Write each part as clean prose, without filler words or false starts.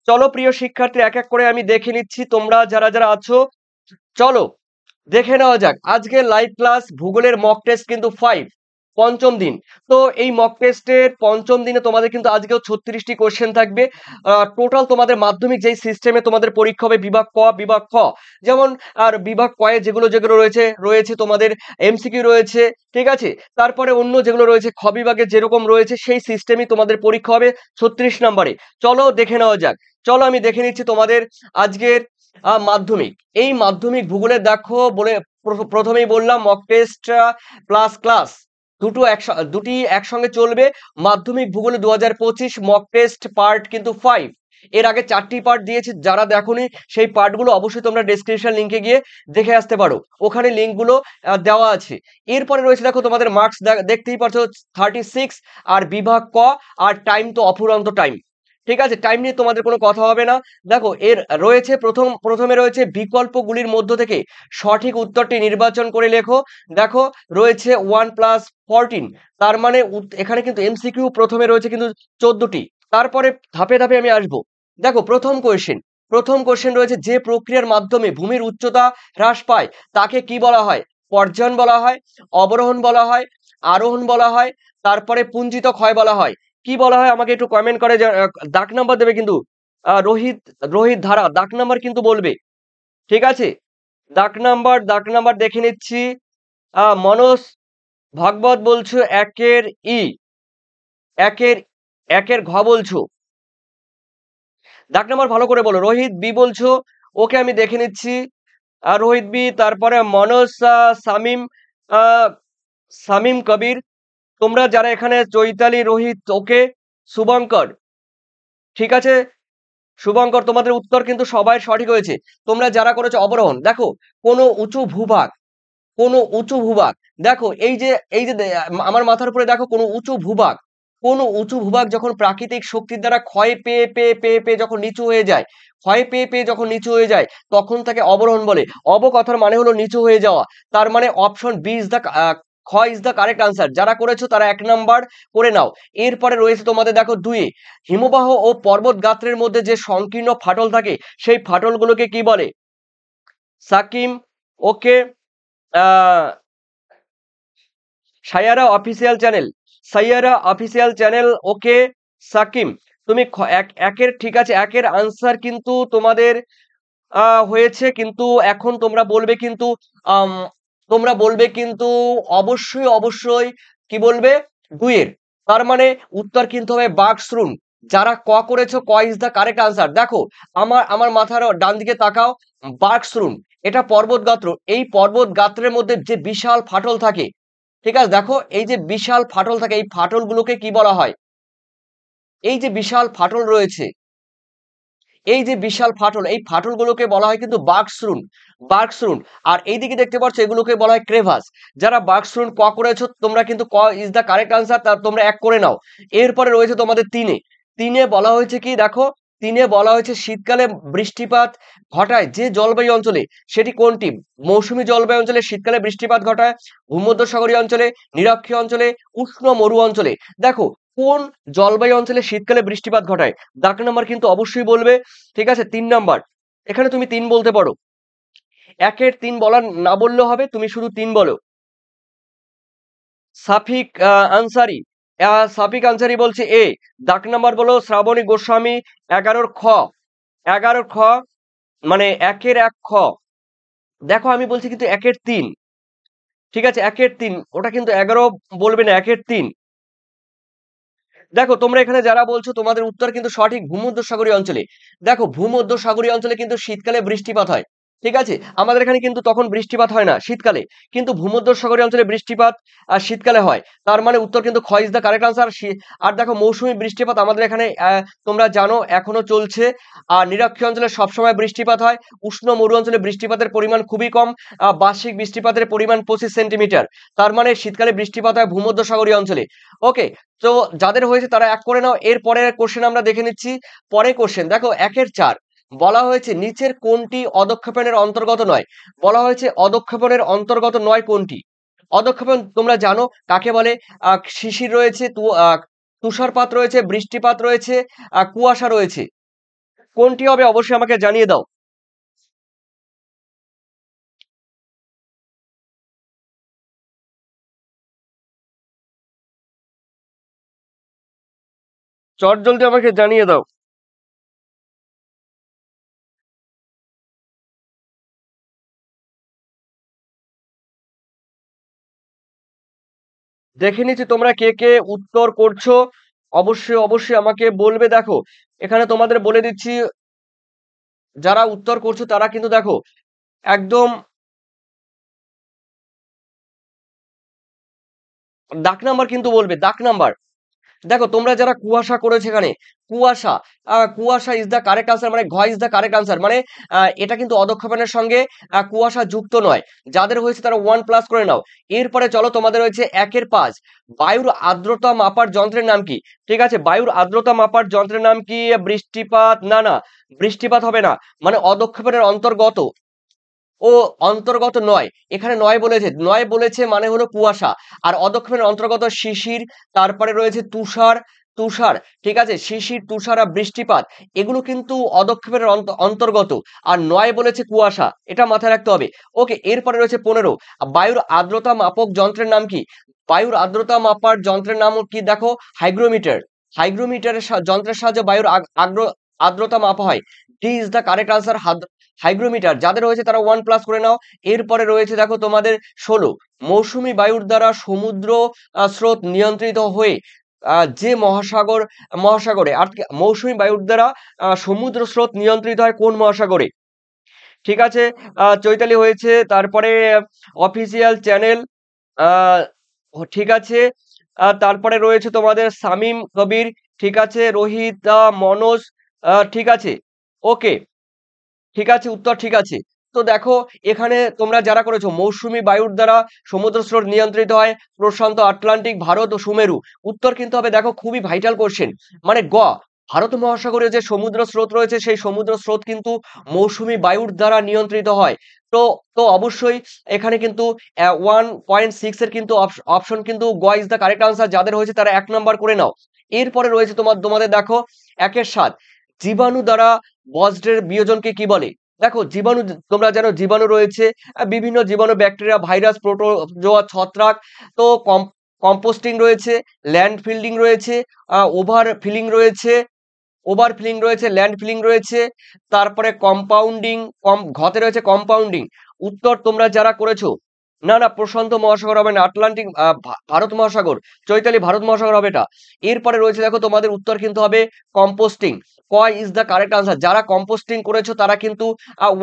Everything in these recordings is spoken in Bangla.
চলো প্রিয় শিক্ষার্থী, এক এক করে আমি দেখে নিচ্ছি তোমরা যারা যারা আছো। চলো দেখে নেওয়া যাক আজকে লাইভ ক্লাস ভূগোলের মক টেস্ট কিন্তু 5 পঞ্চম দিন। তো এই মক টেস্টের পঞ্চম দিনে তোমাদের কিন্তু আজকেও 36টি কোশ্চেন থাকবে। টোটাল তোমাদের মাধ্যমিক যেই সিস্টেমে তোমাদের পরীক্ষা হবে বিভাগ ক বিভাগ খ, যেমন আর বিভাগ ক এ যেগুলো যেগুলো রয়েছে রয়েছে তোমাদের এমসিকিউ রয়েছে, ঠিক আছে। তারপরে অন্য যেগুলো রয়েছে খ বিভাগে যেরকম রয়েছে সেই সিস্টেমই তোমাদের পরীক্ষা হবে 36 নম্বরে। চলো দেখে নেওয়া যাক। চলো আমি দেখে নিচ্ছি তোমাদের আজকের মাধ্যমিক। এই মাধ্যমিক ভূগোলের দেখো বলে প্রথমেই বললাম মক টেস্ট প্লাস ক্লাস দুটি একসঙ্গে চলবে। মাধ্যমিক ভূগোলে 2025 মক টেস্ট পার্ট কিন্তু 5। এর আগে 4টি পার্ট দিয়েছি, যারা দেখোনি সেই পার্টগুলো অবশ্যই তোমরা ডেসক্রিপশন লিংকে গিয়ে দেখে আসতে পারো, ওখানে লিঙ্কগুলো দেওয়া আছে। এরপরে রয়েছে দেখো তোমাদের মার্কস দেখতেই পাচ্ছ 36, আর বিভাগ ক, আর টাইম তো অফুরন্ত টাইম, ঠিক আছে। টাইম নিয়ে তোমাদের কোনো কথা হবে না। দেখো এর রয়েছে প্রথমে রয়েছে বিকল্পগুলির মধ্য থেকে সঠিক উত্তরটি নির্বাচন করে লেখো। দেখো রয়েছে 1+14, তার মানে এখানে কিন্তু এমসিকিউ প্রথমে রয়েছে কিন্তু 14টি। তারপরে ধাপে ধাপে আমি আসবো। দেখো প্রথম কোশ্চেন রয়েছে, যে প্রক্রিয়ার মাধ্যমে ভূমির উচ্চতা হ্রাস পায় তাকে কি বলা হয়? পর্যায়ন বলা হয়, অবরোহণ বলা হয়, আরোহণ বলা হয়, তারপরে পুঞ্জিত ক্ষয় বলা হয়। কি বলা হয় আমাকে একটু কমেন্ট করে দাগ নাম্বার দেবে কিন্তু। রোহিত রোহিত ধারা দাগ নাম্বার কিন্তু বলবে, ঠিক আছে। দাগ নাম্বার দেখে নিচ্ছি। মনোজ ভাগবত বলছো একের ই, একের একের ঘ বলছো। দাগ নাম্বার ভালো করে বলো। রোহিত বি বলছো, ওকে আমি দেখে নিচ্ছি। রোহিত বি, তারপরে মনোজ, সামিম, সামিম কবির, তোমরা যারা এখানে চৈতালি, রোহিত, ওকে, শুভঙ্কর, ঠিক আছে। শুভঙ্কর তোমাদের উত্তর কিন্তু সবাই সঠিক হয়েছে। তোমরা যারা করেছো অবরোহণ, দেখো কোনো উঁচু ভূভাগ, দেখো এই যে আমার মাথার উপরে দেখো কোনো উঁচু ভূভাগ যখন প্রাকৃতিক শক্তির দ্বারা ক্ষয় পেয়ে পেয়ে পেয়ে পেয়ে যখন নিচু হয়ে যায়, যখন নিচু হয়ে যায় তখন তাকে অবরোহণ বলে। কথার মানে হলো নিচু হয়ে যাওয়া। তার মানে অপশন বি ইজ দ্য খ ইজ দ্য কারেক্ট আনসার। যারা করেছো তারা 1 নাম্বার করে নাও। এরপরে রয়েছে তোমাদের দেখো 2 হিমবাহ ও পর্বত গাত্রের মধ্যে যে সংকীর্ণ ফাটল থাকে সেই ফাটলগুলোকে কি বলে? সাকিম, ওকে, সাইয়ারা অফিসিয়াল চ্যানেল, ওকে, সাকিম। তুমি একের, ঠিক আছে, একের আনসার কিন্তু তোমাদের হয়েছে, কিন্তু এখন আম, তোমরা বলবে কিন্তু অবশ্যই অবশ্যই কি বলবে? 2 এর। তার মানে উত্তর কিন্তু হবে বাকশৃঙ্গ। যারা ক করেছো, ক ইজ দা কারেক্ট আনসার। দেখো আমার মাথার ডান দিকে তাকাও। বাকশৃঙ্গ এটা পর্বত গাত্র। এই পর্বত গাত্রের মধ্যে যে বিশাল ফাটল থাকে, ঠিক আছে, দেখো এই যে বিশাল ফাটল থাকে এই ফাটলগুলোকে কি বলা হয়? এই যে বিশাল ফাটল রয়েছে, এই যে বিশাল ফাটল, এই ফাটলগুলোকে বলা হয় কিন্তু বার্কস্রুন। আর এইদিকে দেখতে পাচ্ছ এগুলোকে বলা হয় ক্রেভাস। যারা বার্কস্রুন ক করেছো তোমরা কিন্তু ক ইজ দা কারেক্ট আনসার, তা তোমরা 1 করে নাও। এরপরে রয়েছে তোমাদের তিনে বলা হয়েছে কি দেখো, তিনে বলা হয়েছে শীতকালে বৃষ্টিপাত ঘটায় যে জলবায়ু অঞ্চলে, সেটি কোনটি? মৌসুমী জলবায়ু অঞ্চলে শীতকালে বৃষ্টিপাত ঘটায়, ভূমধ্যসাগরীয় অঞ্চলে, নিরক্ষীয় অঞ্চলে, উষ্ণ মরু অঞ্চলে। দেখো কোন জলবায়ু অঞ্চলে শীতকালে বৃষ্টিপাত ঘটায়? দাগ নাম্বার কিন্তু অবশ্যই বলবে, ঠিক আছে। 3 নাম্বার, এখানে তুমি 3 বলতে পারো। একের 3 বলার না বললেও হবে, তুমি শুধু 3 বলো। সাফিক আনসারি, সাফিক আনসারি বলছে এ। দাগ নাম্বার বলো শ্রাবণী গোস্বামী 11 খ মানে 1 খ। দেখো আমি বলছি কিন্তু 1-3, ঠিক আছে, 1-3, ওটা কিন্তু 11 বলবে না, 1-3। দেখো তোমরা এখানে যারা বলছো তোমাদের উত্তর কিন্তু সঠিক, ভূমধ্যসাগরীয় অঞ্চলে। দেখো ভূমধ্যসাগরীয় অঞ্চলে কিন্তু শীতকালে বৃষ্টিপাত হয়, ঠিক আছে। আমাদের এখানে কিন্তু তখন বৃষ্টিপাত হয় না শীতকালে, কিন্তু ভূমধ্যসাগরীয় অঞ্চলে বৃষ্টিপাত আর শীতকালে হয়। তার মানে উত্তর কিন্তু খ ইজ দা কারেক্ট আনসার। আর দেখো মৌসুমী বৃষ্টিপাত আমাদের এখানে তোমরা জানো এখনো চলছে। আর নিরক্ষীয় অঞ্চলে সবসময় বৃষ্টিপাত হয়, উষ্ণ মরু অঞ্চলে বৃষ্টিপাতের পরিমাণ খুবই কম, বার্ষিক বৃষ্টিপাতের পরিমাণ 25 সেন্টিমিটার। তার মানে শীতকালে বৃষ্টিপাত হয় ভূমধ্যসাগরীয় অঞ্চলে। ওকে, তো যাদের হয়েছে তারা 1 করে নাও। এর পরের কোশ্চেন আমরা দেখে নিচ্ছি। পরের কোশ্চেন দেখো 1-4 বলা হয়েছে নিচের কোনটি অধঃক্ষেপণের অন্তর্গত নয়? বলা হয়েছে অধঃক্ষেপণের অন্তর্গত নয় কোনটি? অধঃক্ষেপণ তোমরা জানো কাকে বলে। শিশির রয়েছে, তুষারপাত রয়েছে, বৃষ্টিপাত রয়েছে, কুয়াশা রয়েছে। কোনটি হবে অবশ্যই আমাকে জানিয়ে দাও। চট জলদি আমাকে জানিয়ে দাও। দেখে নিচ্ছি তোমরা কে কে উত্তর করছো, অবশ্যই অবশ্যই আমাকে বলবে। দেখো এখানে তোমাদের বলে দিচ্ছি, যারা উত্তর করছো তারা কিন্তু দেখো একদম ডাক নাম্বার কিন্তু বলবে, ডাক নাম্বার। দেখো তোমরা যারা কুয়াশা করেছো এখানে, কুয়াশা, কুয়াশা ইজ দা কারেক্ট আনসার, মানে ঘ ইজ দা কারেক্ট আনসার, মানে এটা কিন্তু অদক্ষপণের সঙ্গে কুয়াশা যুক্ত নয়। যাদের হয়েছে তারা 1+ করে নাও। এরপরে চলো, তোমাদের হয়েছে 1-5, বায়ুর আর্দ্রতা মাপার যন্ত্রের নাম কি? ঠিক আছে, বায়ুর আর্দ্রতা মাপার যন্ত্রের নাম কি? বৃষ্টিপাত, না না, বৃষ্টিপাত হবে না, মানে অদক্ষপণের অন্তর্গত, ও অন্তর্গত নয়। এখানে নয় বলেছে, নয় বলেছে মানে হলো কুয়াশা। আর অদক্ষিণের অন্তর্গত শিশির, তারপরে রয়েছে তুষার, তুষার, ঠিক আছে, শিশির, তুষার আর বৃষ্টিপাত, এগুলো কিন্তু অদক্ষিণের অন্তর্গত। আর নয় বলেছে কুয়াশা, এটা মাথায় রাখতে হবে। ওকে, এরপরে রয়েছে 15, বায়ুর আর্দ্রতা মাপক যন্ত্রের নাম কি? বায়ুর আর্দ্রতা মাপার যন্ত্রের নাম কি? দেখো, হাইগ্রোমিটার। হাইগ্রোমিটারের যন্ত্রের সাহায্যে বায়ুর আর্দ্রতা মাপা হয়। D is the correct answer, hygrometer. যাদের রয়েছে তারা 1+ করে নাও। এরপরে রয়েছে দেখো তোমাদের 16, মৌসুমী বায়ুর দ্বারা সমুদ্র স্রোত নিয়ন্ত্রিত হয়ে যে মহাসাগরে আর মৌসুমী বায়ুর দ্বারা সমুদ্র স্রোত নিয়ন্ত্রিত হয় কোন মহাসাগরে? ঠিক আছে, চৈতালি হয়েছে, তারপরে অফিসিয়াল চ্যানেল, আহ ঠিক আছে, তারপরে রয়েছে তোমাদের শামীম কবির, ঠিক আছে, রোহিত, মনোজ, ঠিক আছে, ওকে, ঠিক আছে, উত্তর ঠিক আছে। তো দেখো এখানে তোমরা যারা করেছো, মৌসুমী বায়ুর দ্বারা সমুদ্র স্রোত নিয়ন্ত্রিত হয় প্রশান্ত, আটলান্টিক, ভারত ও সুমেরু। উত্তর কিন্তু হবে, দেখো খুবই ভাইটাল কোশ্চেন, মানে গ, ভারত মহাসাগরে যে সমুদ্র স্রোত রয়েছে সেই সমুদ্র স্রোত কিন্তু মৌসুমী বায়ুর দ্বারা নিয়ন্ত্রিত হয়। তো তো অবশ্যই এখানে কিন্তু 1.6 এর কিন্তু অপশন কিন্তু গ ইজ দ্য কারেক্ট আনসার। যাদের হয়েছে তারা 1 নাম্বার করে নাও। এরপরে রয়েছে তোমাদের দেখো 1-7, জীবাণু দ্বারা বজ্রের বিয়োজনকে কি বলে? দেখো জীবাণু, তোমরা জানো জীবাণু রয়েছে, বিভিন্ন জীবাণু, ব্যাকটেরিয়া, ভাইরাস, প্রোটোজোয়া, ছত্রাক। তো কম্পোস্টিং রয়েছে, ল্যান্ড ফিল্ডিং রয়েছে, ওভার ফিলিং রয়েছে, ল্যান্ড ফিলিং রয়েছে, তারপরে কম্পাউন্ডিং, ঘতে রয়েছে কম্পাউন্ডিং। উত্তর তোমরা যারা করেছো, না না, প্রশান্ত মহাসাগর হবে না, আটলান্টিক, ভারত মহাসাগর, চৈতালি, ভারত মহাসাগর হবে এটা। এরপরে রয়েছে দেখো তোমাদের উত্তর কিন্তু হবে কম্পোস্টিং, ক ইজ দ্য কারেক্ট আনসার। যারা কম্পোস্টিং করেছো তারা কিন্তু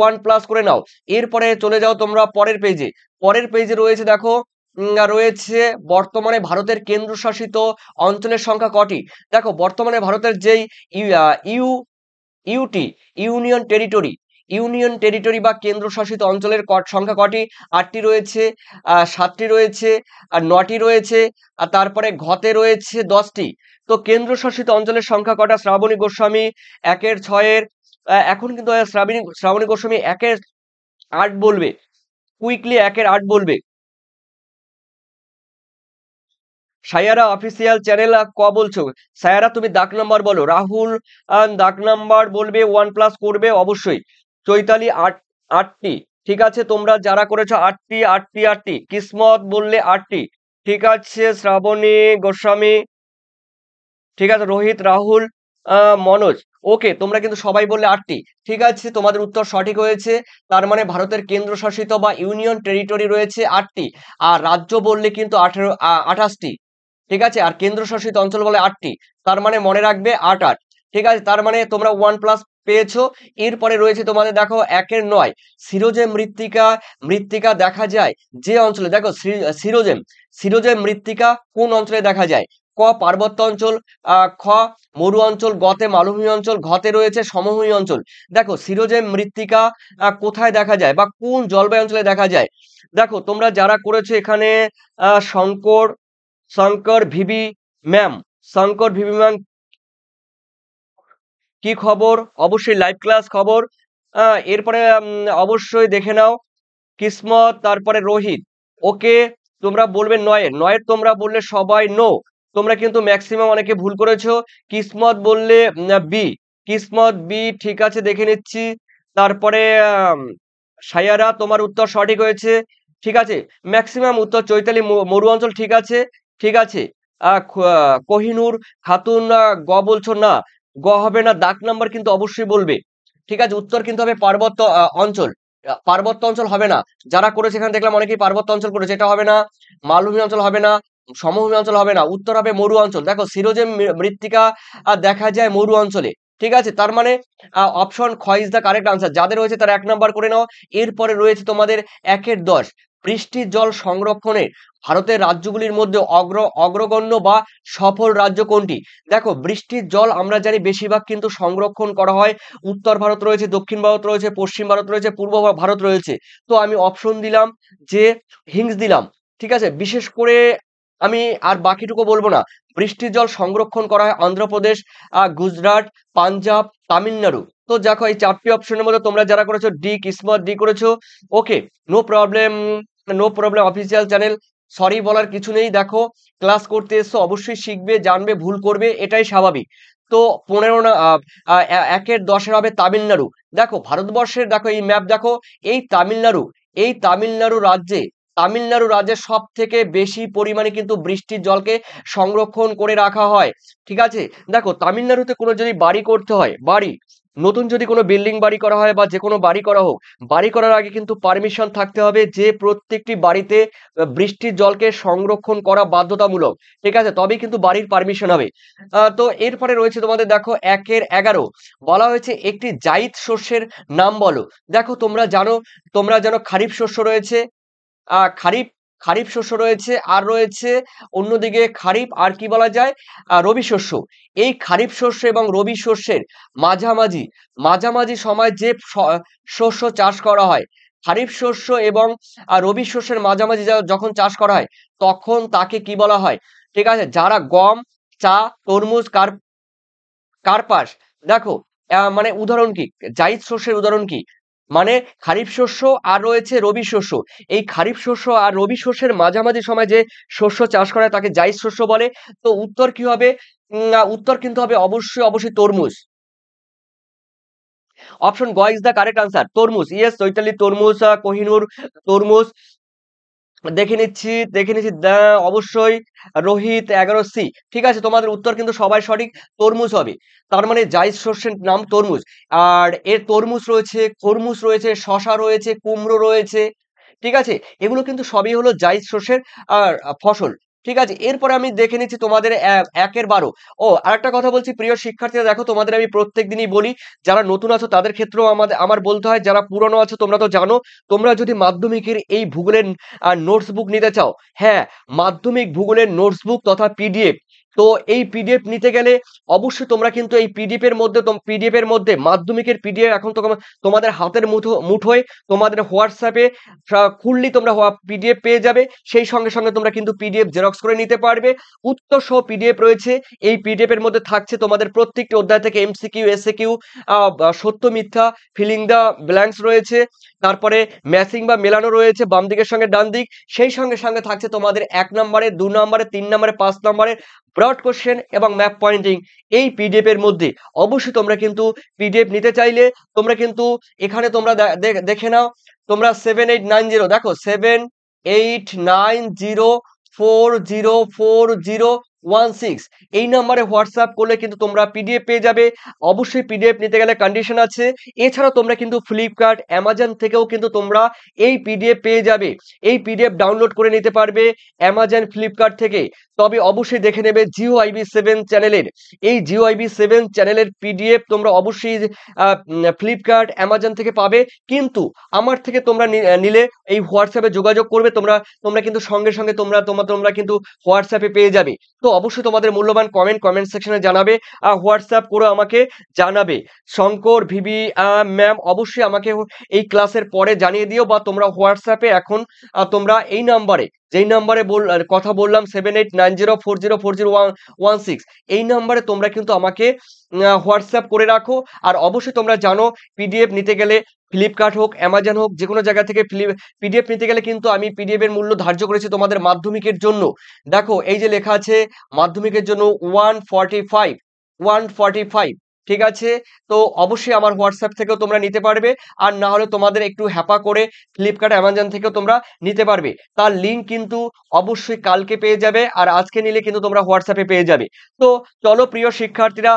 1+ করে নাও। এরপরে চলে যাও তোমরা পরের পেজে। পরের পেজে রয়েছে দেখো, রয়েছে বর্তমানে ভারতের কেন্দ্রশাসিত অঞ্চলের সংখ্যা কটি? দেখো বর্তমানে ভারতের যেই ইউ ইউটি, ইউনিয়ন টেরিটরি, বা কেন্দ্রশাসিত অঞ্চলের সংখ্যা কটি? 8টি রয়েছে, 7টি রয়েছে, আর 9টি রয়েছে, আর তারপরে ঘতে রয়েছে 10টি। তো কেন্দ্রশাসিত অঞ্চলের সংখ্যা কটা? শ্রাবণী গোস্বামী 1-6, এখন কিন্তু শ্রাবণী গোস্বামী 1-8 বলবে, কুইকলি 1-8 বলবে। সায়ারা অফিসিয়াল চ্যানেল ক বলছো? সায়ারা তুমি দাগ নাম্বার বলো। রাহুল দাগ নাম্বার বলবে, 1+ করবে অবশ্যই। চৈতালি 8টি, ঠিক আছে, তোমরা যারা করেছো 8টি, 8টি, 8টি। কিসমত বললে 8টি, ঠিক আছে, শ্রাবণী গোস্বামী, ঠিক আছে, রোহিত, রাহুল, মনোজ, ওকে, তোমরা কিন্তু সবাই বললে 8টি। ঠিক আছে, তোমাদের উত্তর সঠিক হয়েছে। তার মানে ভারতের কেন্দ্রশাসিত বা ইউনিয়ন টেরিটরি রয়েছে 8টি, আর রাজ্য বললে কিন্তু 28টি। ঠিক আছে, আর কেন্দ্রশাসিত অঞ্চল বলে 8টি। তার মানে মনে রাখবে 8-8। ঠিক আছে, তার মানে তোমরা 1+ পেয়েছো। এরপরে রয়েছে তোমাদের দেখো 1-9, সিরোজেম মৃত্তিকা, দেখা যায় যে অঞ্চলে, দেখো সিরোজেম মৃত্তিকা কোন অঞ্চলে দেখা যায়? ক পার্বত্য অঞ্চল, খ মরু অঞ্চল, গতে মালভূমি অঞ্চল, ঘতে রয়েছে সমভূমি অঞ্চল। দেখো সিরোজেম মৃত্তিকা কোথায় দেখা যায় বা কোন জলবায়ু অঞ্চলে দেখা যায়? দেখো তোমরা যারা করেছো এখানে, Shankar, VB ma'am, Shankar VB ma'am, কি খবর? অবশ্যই লাইভ ক্লাস খবর। এরপরে অবশ্যই দেখে নাও কিসমত, তারপরে রোহিত, ওকে, তোমরা বলবে 9-এর তোমরা বললে সবাই নো, তোমরা কিন্তু ম্যাক্সিমাম অনেকে ভুল করেছো। কিসমত বললে বি, কিসমত বি, ঠিক আছে দেখে নিচ্ছি। তারপরে সায়ারা, তোমার উত্তর সঠিক হয়েছে, ঠিক আছে। ম্যাক্সিমাম উত্তর চৈতালি মরু অঞ্চল, ঠিক আছে, ঠিক আছে। কোহিনূর খাতুন, গ বলছো না, গ হবে না, দাগ নাম্বার কিন্তু অবশ্যই বলবে, ঠিক আছে। উত্তর কিন্তু হবে পার্বত্য অঞ্চল। পার্বত্য অঞ্চল হবে না, যারা করেছে এখানে দেখলাম অনেকেই পার্বত্য অঞ্চল করেছে, এটা হবে না। মালভূমি অঞ্চল হবে না, সমভূমি অঞ্চল হবে না, উত্তর হবে মরু অঞ্চল। দেখো সিরোজেম মৃত্তিকা দেখা যায় মরু অঞ্চলে, ঠিক আছে। তার মানে অপশন খ ইজ দ্য কারেক্ট আনসার। যাদের রয়েছে তারা 1 নাম্বার করে নাও। এরপরে রয়েছে তোমাদের 1-10, বৃষ্টির জল সংরক্ষণে ভারতের রাজ্যগুলির মধ্যে অগ্রগণ্য বা সফল রাজ্য কোনটি? দেখো বৃষ্টির জল আমরা জানি বেশিরভাগ কিন্তু সংরক্ষণ করা হয়, উত্তর ভারত রয়েছে, দক্ষিণ ভারত রয়েছে, পশ্চিম ভারত রয়েছে, পূর্ব ভারত রয়েছে। তো আমি অপশন দিলাম যে হিংস দিলাম, ঠিক আছে। বিশেষ করে আমি আর বাকিটুকু বলবো না। বৃষ্টির জল সংরক্ষণ করা হয় অন্ধ্রপ্রদেশ, গুজরাট, পাঞ্জাব, তামিলনাড়ু। তো দেখো এই 4টি অপশনের মধ্যে তোমরা যারা করেছো ডি, কিসমত ডি করেছো, okay, no problem, no problem. Official channel, sorry বলার কিছু নেই। দেখো ক্লাস করতে এসছো, অবশ্যই শিখবে, জানবে, ভুল করবে, এটাই স্বাভাবিক। তো 15 না 1-10 হবে তামিলনাড়ু। দেখো ভারতবর্ষের, দেখো এই ম্যাপ দেখো, এই তামিলনাড়ু, এই তামিলনাড়ু রাজ্যে সব থেকে বেশি পরিমাণে কিন্তু বৃষ্টির জলকে সংরক্ষণ করে রাখা হয়, ঠিক আছে। দেখো তামিলনাড়ুতে কোনো যদি বাড়ি করতে হয়, নতুন যদি কোনো বিল্ডিং বাড়ি করা হয় বা যে কোনো বাড়ি করা হোক, বাড়ি করার আগে কিন্তু পারমিশন থাকতে হবে যে প্রত্যেকটি বাড়িতে বৃষ্টির জলকে সংরক্ষণ করা বাধ্যতামূলক, ঠিক আছে, তবেই কিন্তু বাড়ির পারমিশন হবে। তো এরপরে রয়েছে তোমাদের দেখো 1-11, বলা হয়েছে একটি জাইদ শস্যের নাম বলো। দেখো তোমরা জানো খারিফ শস্য রয়েছে, খারিফ খারিফ শস্য রয়েছে, আর রয়েছে অন্যদিকে খারিফ, আর কি বলা যায়, রবি শস্য। এই খারিফ শস্য এবং রবি শস্যের মাঝামাঝি মাঝামাঝি সময় যে শস্য চাষ করা হয়, খারিফ শস্য এবং রবি শস্যের মাঝামাঝি যখন চাষ করা হয়, তখন তাকে কি বলা হয়, ঠিক আছে। যারা গম, চা, তরমুজ, কার্পাস, দেখো মানে উদাহরণ কি, জাইদ শস্যের উদাহরণ কি, মানে খারিফ শস্য আর রয়েছে রবি শস্য। এই খারিফ শস্য আর রবি শস্যের মাঝামাঝি সময় যে শস্য চাষ করা হয় তাকে জাইদ শস্য বলে। তো উত্তর কি হবে? উত্তর কিন্তু হবে অবশ্যই তরমুজ। অপশন গ ইজ দ্য কারেক্ট আনসার, তরমুজ। ইয়েস চৈতালি, তরমুজ, কোহিনুর তরমুজ। দেখে নিচ্ছি অবশ্যই রোহিত 11 সি, ঠিক আছে। তোমাদের উত্তর কিন্তু সবাই সঠিক, তরমুজ হবে। তার মানে জাইদ শস্যের নাম তরমুজ। আর এর তরমুজ রয়েছে, খরমুজ রয়েছে, শশা রয়েছে, কুমড়ো রয়েছে, ঠিক আছে। এগুলো কিন্তু সবই হলো জাইদ শস্যের আর ফসল, ঠিক আছে। এরপরে আমি দেখে নিচ্ছি তোমাদের 1-12। ও আরেকটা কথা বলছি প্রিয় শিক্ষার্থীরা, দেখো তোমাদের আমি প্রত্যেক দিনই বলি, যারা নতুন আছো তাদের ক্ষেত্রেও আমার বলতে হয়, যারা পুরনো আছো তোমরা তো জানো, তোমরা যদি মাধ্যমিকের এই ভূগোলের নোটস বুক নিতে চাও, হ্যাঁ, মাধ্যমিক ভূগোলের নোটস বুক তথা পিডিএফ, তো এই পিডিএফ নিতে গেলে অবশ্যই তোমরা কিন্তু এই পিডিএফ এর মধ্যে মাধ্যমিকের পিডিএফ এখন তোমাদের হাতের মুঠোয় তোমাদের হোয়াটসঅ্যাপে খুললেই তোমরা পিডিএফ পেয়ে যাবে। সেই সঙ্গে সঙ্গে তোমরা কিন্তু পিডিএফ জেরক্স করে নিতে পারবে। উত্তর সহ পিডিএফ রয়েছে। এই পিডিএফ এর মধ্যে থাকছে তোমাদের প্রত্যেকটি অধ্যায় থেকে এমসিকিউ, এসএকিউ, সত্য মিথ্যা, ফিলিং দা ব্ল্যাঙ্কস রয়েছে, তারপরে ম্যাচিং বা মেলানো রয়েছে বাম দিকের সঙ্গে ডান দিক। সেই সঙ্গে সঙ্গে থাকছে তোমাদের 1 নম্বরে, 2 নম্বরে, 3 নম্বরে, 5 নম্বরে ব্রড কোশ্চেন এবং ম্যাপ পয়েন্টিং এই পিডিএফ এর মধ্যে। অবশ্যই তোমরা কিন্তু পিডিএফ নিতে চাইলে তোমরা কিন্তু এখানে তোমরা দেখে নাও, তোমরা 7890, দেখো 7890404016 এই নম্বরে হোয়াটসঅ্যাপ করলে কিন্তু তোমরা পিডিএফ পেয়ে যাবে। অবশ্যই পিডিএফ নিতে গেলে কন্ডিশন আছে। এছাড়াও তোমরা কিন্তু ফ্লিপকার্ট, অ্যামাজন থেকেও কিন্তু তোমরা এই পিডিএফ পেয়ে যাবে। এই পিডিএফ ডাউনলোড করে নিতে পারবে অ্যামাজন, ফ্লিপকার্ট থেকে। তবে অবশ্যই দেখে নেবে জিওআইবি7 চ্যানেলের, এই জিওআইবি7 চ্যানেলের পিডিএফ তোমরা অবশ্যই ফ্লিপকার্ট, অ্যামাজন থেকে পাবে। কিন্তু আমার থেকে তোমরা নিলে এই হোয়াটসঅ্যাপে যোগাযোগ করবে, তোমরা কিন্তু সঙ্গে সঙ্গে তোমরা কিন্তু হোয়াটসঅ্যাপে পেয়ে যাবে। তো অবশ্যই তোমাদের মূল্যবান কমেন্ট সেকশনে জানাবে, হোয়াটসঅ্যাপ করে আমাকে জানাবে। শঙ্কর ভিবি ম্যাম, অবশ্যই আমাকে এই ক্লাসের পরে জানিয়ে দিও, বা তোমরা হোয়াটসঅ্যাপে এখন তোমরা এই নাম্বারে, যেই নাম্বারে কথা বললাম 7890404016, এই নাম্বারে তোমরা কিন্তু আমাকে হোয়াটসঅ্যাপ করে রাখো। আর অবশ্যই তোমরা জানো পিডিএফ নিতে গেলে ফ্লিপকার্ট হোক, অ্যামাজন হোক, যে কোনো জায়গা থেকে পিডিএফ নিতে গেলে কিন্তু আমি পিডিএফ এর মূল্য ধার্য করেছি তোমাদের মাধ্যমিকের জন্য। দেখো এই যে লেখা আছে মাধ্যমিকের জন্য 145, ঠিক আছে? তো অবশ্যই আমার হোয়াটসঅ্যাপ থেকেও তোমরা নিতে পারবে, আর না হলে তোমাদের একটু হ্যাপা করে ফ্লিপকার্ট অ্যামাজন থেকেও তোমরা নিতে পারবে। তার লিঙ্ক কিন্তু অবশ্যই কালকে পেয়ে যাবে, আর আজকে নিলে কিন্তু তোমরা হোয়াটসঅ্যাপে পেয়ে যাবে। তো চলো প্রিয় শিক্ষার্থীরা,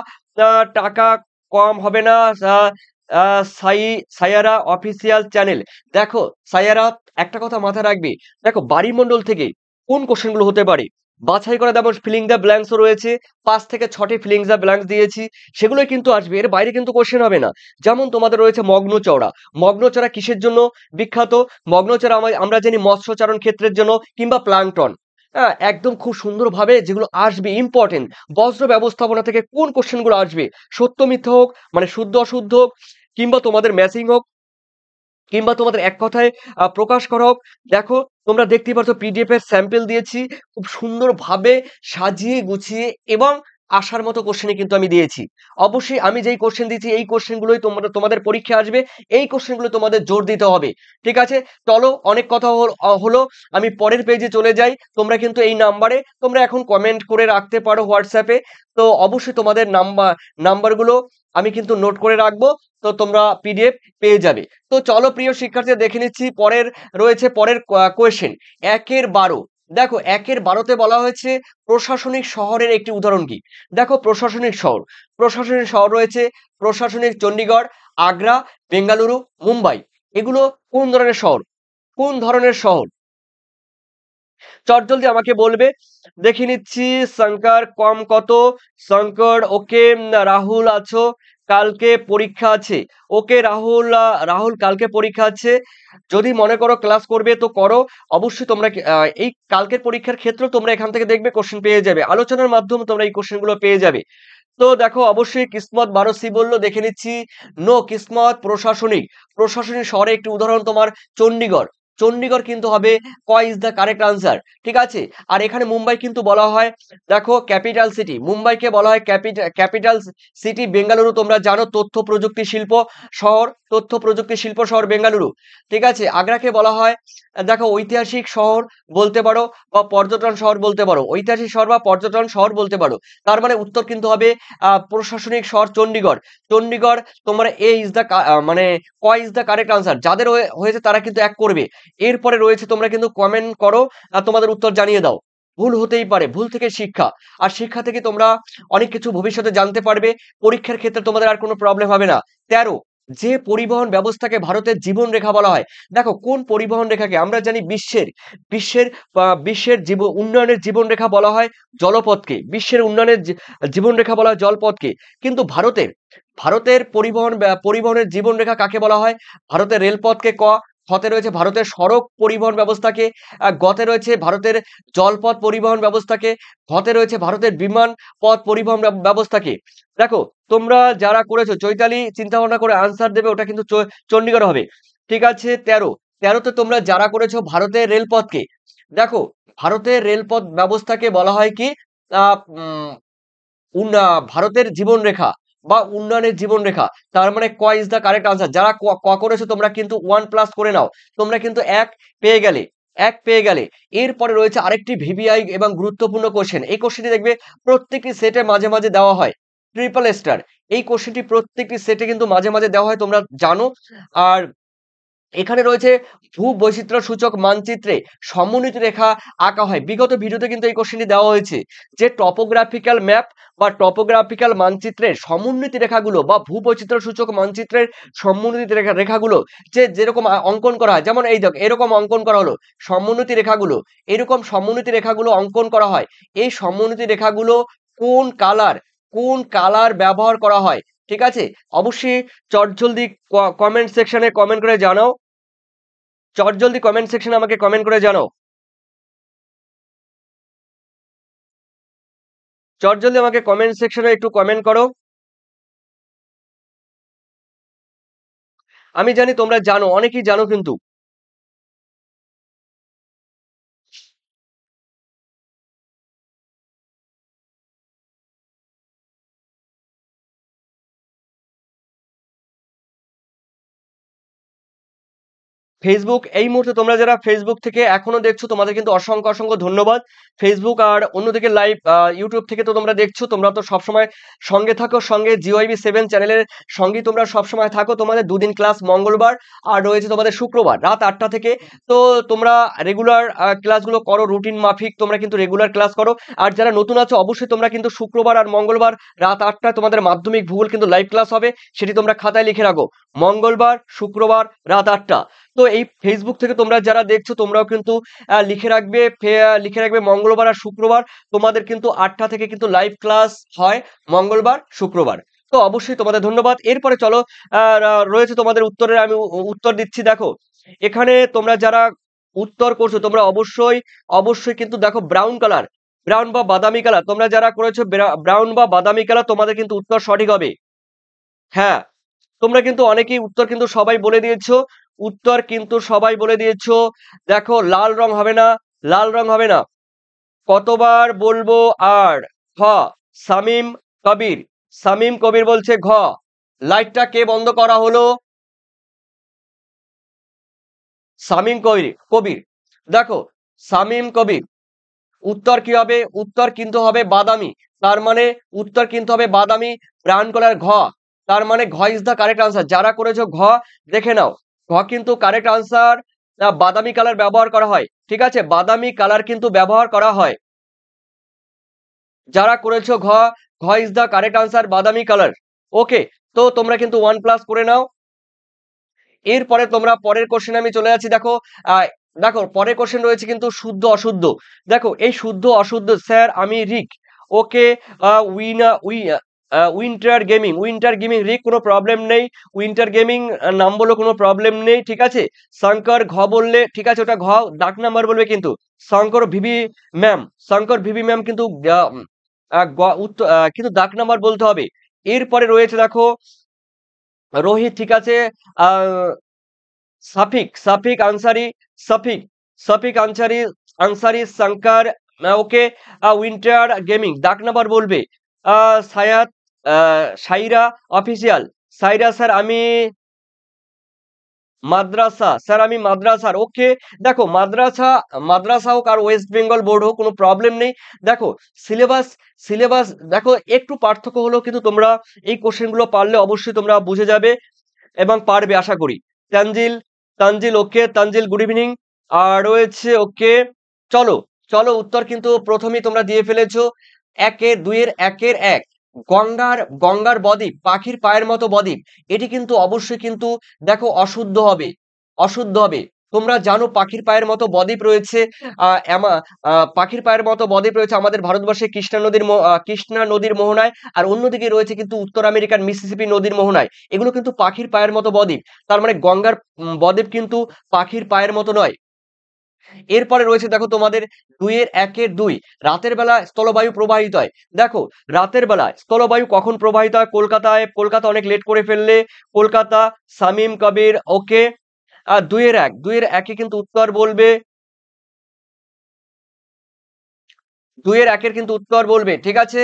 টাকা কম হবে না। আহ, সাই সায়ারা অফিসিয়াল চ্যানেল, দেখো সায়ারা, একটা কথা মাথায় রাখবে, দেখো বাড়িমণ্ডল থেকে কোন কোশ্চেনগুলো হতে পারে বাছাই করা, যেমন ফিলিং দ্য ব্ল্যাঙ্কসও রয়েছে, 5 থেকে 6টি ফিলিং দ্য ব্ল্যাঙ্কস দিয়েছি, সেগুলোই কিন্তু আসবে, এর বাইরে কিন্তু কোশ্চেন হবে না। যেমন তোমাদের রয়েছে মগ্নচড়া, মগ্নচড়া কিসের জন্য বিখ্যাত? মগ্নচড়া আমরা জানি মৎস্যচারণ ক্ষেত্রের জন্য, কিংবা প্লাঙ্কটন। হ্যাঁ, একদম খুব সুন্দরভাবে যেগুলো আসবে ইম্পর্টেন্ট, বজ্র ব্যবস্থাপনা থেকে কোন কোশ্চেনগুলো আসবে, সত্য মিথ্যা হোক, মানে শুদ্ধ অশুদ্ধ হোক, কিংবা তোমাদের ম্যাচিং হোক, কিংবা তোমাদের এক কথায় প্রকাশ করা হোক। দেখো তোমরা দেখতেই পাচ্ছ পিডিএফ এর স্যাম্পল দিয়েছি, খুব সুন্দরভাবে সাজিয়ে গুছিয়ে এবং আসার মতো কোশ্চেনই কিন্তু আমি দিয়েছি। অবশ্যই আমি যেই কোশ্চেন দিয়েছি এই কোশ্চেনগুলোই তোমাদের পরীক্ষায় আসবে, এই কোশ্চেনগুলো তোমাদের জোর দিতে হবে। ঠিক আছে, চলো অনেক কথা হলো, আমি পরের পেজে চলে যাই। তোমরা কিন্তু এই নাম্বারে তোমরা এখন কমেন্ট করে রাখতে পারো হোয়াটসঅ্যাপে। তো অবশ্যই তোমাদের নাম্বারগুলো আমি কিন্তু নোট করে রাখবো, তো তোমরা পিডিএফ পেয়ে যাবে। তো চলো প্রিয় শিক্ষার্থীরা দেখে নিচ্ছি পরের কোয়েশ্চেন। 1-12, দেখো 1-12তে বলা হয়েছে প্রশাসনিক শহরের একটি উদাহরণ কি? দেখো প্রশাসনিক শহর রয়েছে, প্রশাসনিক চণ্ডীগড়, আগ্রা, বেঙ্গালুরু, মুম্বাই। এগুলো কোন ধরনের শহর? কোন ধরনের শহর? চটজলদি আমাকে বলবে। দেখে নিচ্ছি। শঙ্কর কম কত? শঙ্কর ওকে। রাহুল আছো? কালকে পরীক্ষা আছে। ওকে রাহুল, রাহুল কালকে পরীক্ষা আছে। যদি মনে করো ক্লাস করবে তো করো। অবশ্যই তোমরা এই কালকের পরীক্ষার ক্ষেত্রে তোমরা এখান থেকে দেখবে কোশ্চেন পেয়ে যাবে, আলোচনার মাধ্যমে তোমরা এই কোশ্চেন গুলো পেয়ে যাবে। তো দেখো অবশ্যই কিসমত 12C বললো, দেখে নিচ্ছি। নো, কিসমত প্রশাসনিক শহরে একটি উদাহরণ তোমার চণ্ডীগড়। চণ্ডীগড় কিন্তু হবে ক ইজ দ্য কারেক্ট আনসার। ঠিক আছে, আর এখানে মুম্বাই কিন্তু বলা হয়, দেখো ক্যাপিটাল সিটি, মুম্বাইকে বলা হয় ক্যাপিটাল সিটি। বেঙ্গালুরু তোমরা জানো তথ্য প্রযুক্তি শিল্প শহর বেঙ্গালুরু। ঠিক আছে, আগ্রাকে বলা হয়, দেখো ঐতিহাসিক শহর বলতে পারো বা পর্যটন শহর বলতে পারো, ঐতিহাসিক শহর বা পর্যটন শহর বলতে পারো। তার মানে উত্তর কিন্তু হবে প্রশাসনিক শহর চণ্ডীগড়। তোমার এ ইজ দ্য মানে ক ইজ দ্য কারেক্ট আনসার। যাদের হয়েছে তারা কিন্তু এক করবে। এরপরে রয়েছে, তোমরা কিন্তু কমেন্ট করো আর তোমাদের উত্তর জানিয়ে দাও। ভুল হতেই পারে, ভুল থেকে শিক্ষা, আর শিক্ষা থেকে তোমরা অনেক কিছু ভবিষ্যতে জানতে পারবে। পরীক্ষার ক্ষেত্রে তোমাদের আর কোনো প্রবলেম হবে না। 13, যে পরিবহন ব্যবস্থাকে ভারতের জীবন রেখা বলা হয়। দেখো কোন পরিবহন রেখাকে আমরা জানি বিশ্বের উন্নয়নের জীবন রেখা বলা হয় জলপথকে, বিশ্বের উন্নয়নের জীবন রেখা বলা হয় জলপথকে। কিন্তু ভারতের পরিবহনের জীবন রেখা কাকে বলা হয়? ভারতের রেলপথকে খতে রয়েছে ভারতের সড়ক পরিবহন ব্যবস্থাকে, গতে রয়েছে ভারতের জলপথ পরিবহন ব্যবস্থাকে, ঘতে রয়েছে ভারতের বিমান পথ পরিবহন ব্যবস্থাকে। দেখো তোমরা যারা করেছো, চৈতালি চিন্তা ভাবনা করে আনসার দেবে, ওটা কিন্তু চণ্ডীগড় হবে। ঠিক আছে, 13তে তোমরা যারা করেছো ভারতের রেলপথকে, দেখো ভারতের রেলপথ ব্যবস্থাকে বলা হয় কি? আহ উম, ভারতের জীবনরেখা বা উন্নয়নের জীবনরেখা। তার মানে ক ইজ দ্য কারেক্ট আনসার। যারা করেছো তোমরা কিন্তু 1+ করে নাও, তোমরা কিন্তু এক পেয়ে গেলে। এরপরে রয়েছে আরেকটি ভিভিআই এবং গুরুত্বপূর্ণ কোশ্চেন। এই কোশ্চেনটি দেখবে প্রত্যেকটি সেটে মাঝে মাঝে দেওয়া হয়, ট্রিপল স্টার। এই কোশ্চেনটি প্রত্যেকটি সেটে কিন্তু মাঝে মাঝে দেওয়া হয়, তোমরা জানো। আর এখানে রয়েছে ভূবৈচিত্র্য সূচক মানচিত্রে সমন্বিত রেখা আঁকা হয়। বিগত ভিডিওতে কিন্তু এই কোশ্চেনটি দেওয়া হয়েছে, যে টপোগ্রাফিক্যাল ম্যাপ বা টপোগ্রাফিক্যাল মানচিত্রের সমন্বিত রেখাগুলো বা ভূবৈচিত্র্য সূচক মানচিত্রের সমন্বিত রেখাগুলো যেরকম অঙ্কন করা হয়, যেমন এই দেখো এরকম অঙ্কন করা হলো সমন্বিত রেখাগুলো, এরকম সমন্বিত রেখাগুলো অঙ্কন করা হয়। এই সমন্বিত রেখাগুলো কোন কালার ব্যবহার করা হয়? ঠিক আছে, অবশ্যই চটজলদি কমেন্ট সেকশনে কমেন্ট করে জানাও। চটজলদি কমেন্ট সেকশনে আমাকে কমেন্ট করে জানাও। চটজলদি আমাকে কমেন্ট সেকশনে একটু কমেন্ট করো। আমি জানি তোমরা জানো, অনেকেই জানো কিন্তু। ফেসবুক এই মুহূর্তে তোমরা যারা ফেসবুক থেকে এখনো দেখছো তোমাদের কিন্তু অসংখ্য অসংখ্য ধন্যবাদ। ফেসবুক আর অন্যদিকে লাইভ ইউটিউব থেকে তো তোমরা দেখছো, তোমরা তো সবসময় সঙ্গে থাকো, সঙ্গে GYB7 চ্যানেলের সঙ্গেই তোমরা সবসময় থাকো। তোমাদের দুদিন ক্লাস মঙ্গলবার আর রয়েছে তোমাদের শুক্রবার রাত 8টা থেকে। তো তোমরা রেগুলার ক্লাসগুলো করো, রুটিন মাফিক তোমরা কিন্তু রেগুলার ক্লাস করো। আর যারা নতুন আছো অবশ্যই তোমরা কিন্তু শুক্রবার আর মঙ্গলবার রাত 8টায় তোমাদের মাধ্যমিক ভূগোল কিন্তু লাইভ ক্লাস হবে, সেটি তোমরা খাতায় লিখে রাখো, মঙ্গলবার শুক্রবার রাত 8টা। তো এই ফেসবুক থেকে তোমরা যারা দেখছো তোমরাও কিন্তু লিখে রাখবে মঙ্গলবার আর শুক্রবার তোমাদের কিন্তু 8টা থেকে কিন্তু লাইভ ক্লাস হয়, মঙ্গলবার শুক্রবার। তো অবশ্যই তোমাদের ধন্যবাদ। এরপরে চলো রয়েছে তোমাদের উত্তরের, আমি উত্তর দিচ্ছি। দেখো এখানে তোমরা যারা উত্তর করছো তোমরা অবশ্যই অবশ্যই কিন্তু দেখো ব্রাউন বা বাদামি কালার, তোমরা যারা করেছো ব্রাউন বা বাদামি কালার তোমাদের কিন্তু উত্তর সঠিক হবে। হ্যাঁ, তোমরা কিন্তু অনেকেই উত্তর কিন্তু সবাই বলে দিয়েছো, উত্তর কিন্তু সবাই বলে দিয়েছো। দেখো লাল রং হবে না, লাল রং হবে না। কতবার বলবো আর? ঘ শামীম কবির, শামীম কবির বলছে ঘ। লাইটটা কে বন্ধ করা হলো? শামীম কবির। দেখো শামীম কবির, উত্তর কি হবে? উত্তর কিন্তু হবে বাদামি। তার মানে উত্তর কিন্তু হবে বাদামি, ব্রাউন কালার ঘ। তার মানে ঘ ইজ দা কারেক্ট আনসার। যারা করেছো ঘ দেখে নাও, ঘ কিন্তু কারেক্ট আনসার। বাদামি কালার ব্যবহার করা হয়, ঠিক আছে, বাদামি কালার কিন্তু ব্যবহার করা হয়। যারা করেছো ঘ, ঘ ইজ দা কারেক্ট আনসার, বাদামি কালার। ওকে, তো তোমরা কিন্তু 1+ করে নাও। এরপরে তোমরা পরের কোশ্চেনে আমি চলে যাচ্ছি। দেখো আহ দেখো পরের কোশ্চেন রয়েছে কিন্তু শুদ্ধ অশুদ্ধ। দেখো এই শুদ্ধ অশুদ্ধ, স্যার আমি রিক। ওকে, উইন্টার গেমিং রিক, কোনো প্রবলেম নেই। উইন্টার গেমিং নাম বলো, কোনো প্রবলেম নেই, ঠিক আছে। শঙ্কর ঘ বললে ঠিক আছে, ওটা ঘ ডাক নাম্বার বলবে কিন্তু। Shankar VV ma'am, Shankar VV ma'am কিন্তু কিন্তু ডাক নাম্বার বলতে হবে। এরপরে রয়েছে দেখো রোহিত, ঠিক আছে। আহ সাফিক আনসারি, সাফিক সাফিক আনসারি, শঙ্কর। ওকে, উইন্টার গেমিং ডাক নাম্বার বলবে। সায়াত, সাইরা অফিসিয়াল, সাইরা স্যার আমি মাদ্রাসা, স্যার আমি মাদ্রাসার। ওকে, দেখো মাদ্রাসা হোক আর ওয়েস্ট বেঙ্গল বোর্ড হোক কোনো প্রবলেম নেই। দেখো সিলেবাস সিলেবাস দেখো একটু পার্থক্য হলো, কিন্তু তোমরা এই কোশ্চেনগুলো পারলে অবশ্যই তোমরা বুঝে যাবে এবং পারবে আশা করি। তানজিল, ওকে, তানজিল গুড ইভিনিং। আর রয়েছে ওকে, চলো চলো উত্তর কিন্তু প্রথমেই তোমরা দিয়ে ফেলেছো। একের এক, গঙ্গার বদ্বীপ, পাখির পায়ের মতো বদ্বীপ, এটি কিন্তু অবশ্যই কিন্তু দেখো অশুদ্ধ হবে, অশুদ্ধ হবে। তোমরা জানো পাখির পায়ের মতো বদ্বীপ রয়েছে, পাখির পায়ের মতো বদ্বীপ রয়েছে আমাদের ভারতবর্ষে কৃষ্ণা নদীর মোহনায়। আর অন্যদিকে রয়েছে কিন্তু উত্তর আমেরিকার মিসিসিপি নদীর মোহনায়। এগুলো কিন্তু পাখির পায়ের মতো বদ্বীপ। তার মানে গঙ্গার বদ্বীপ কিন্তু পাখির পায়ের মতো নয়। এরপরে রয়েছে দেখো তোমাদের 2-1-2, রাতের বেলা স্থলবায়ু প্রবাহিত হয়। দেখো রাতের বেলা স্থলবায়ু কখন প্রবাহিত হয়? কলকাতা অনেক লেট করে ফেললে, কলকাতা, শামীম কবির। ওকে, আর 2-1 কিন্তু উত্তর বলবে, 2-1 কিন্তু উত্তর বলবে, ঠিক আছে।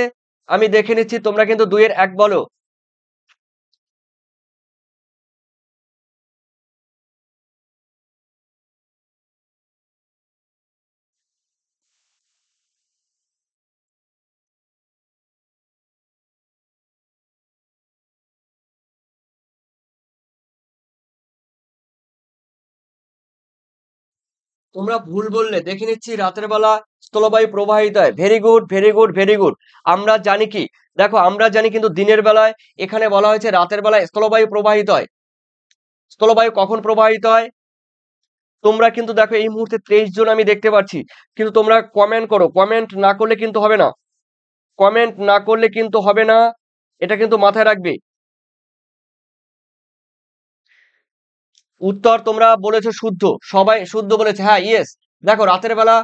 আমি দেখে নিচ্ছি, তোমরা কিন্তু 2-1 বলো। তোমরা ভুল বললে, দেখে নিচ্ছি। রাতের বেলা স্থলবায়ু প্রবাহিত হয়, very good very good very good. আমরা জানি কি, দেখো আমরা জানি কিন্তু দিনের বেলায়, এখানে বলা হয়েছে রাতের বেলায় স্থলবায়ু প্রবাহিত হয়। স্থলবায়ু কখন প্রবাহিত হয়? তোমরা কিন্তু দেখো এই মুহূর্তে 23 জন আমি দেখতে পাচ্ছি, কিন্তু তোমরা কমেন্ট করো, কমেন্ট না করলে কিন্তু হবে না, কমেন্ট না করলে কিন্তু হবে না, এটা কিন্তু মাথায় রাখবে। উত্তর তোমরা বলেছো শুদ্ধ, সবাই শুদ্ধ বলেছে, হ্যাঁ ইয়েস। দেখো রাতের বেলা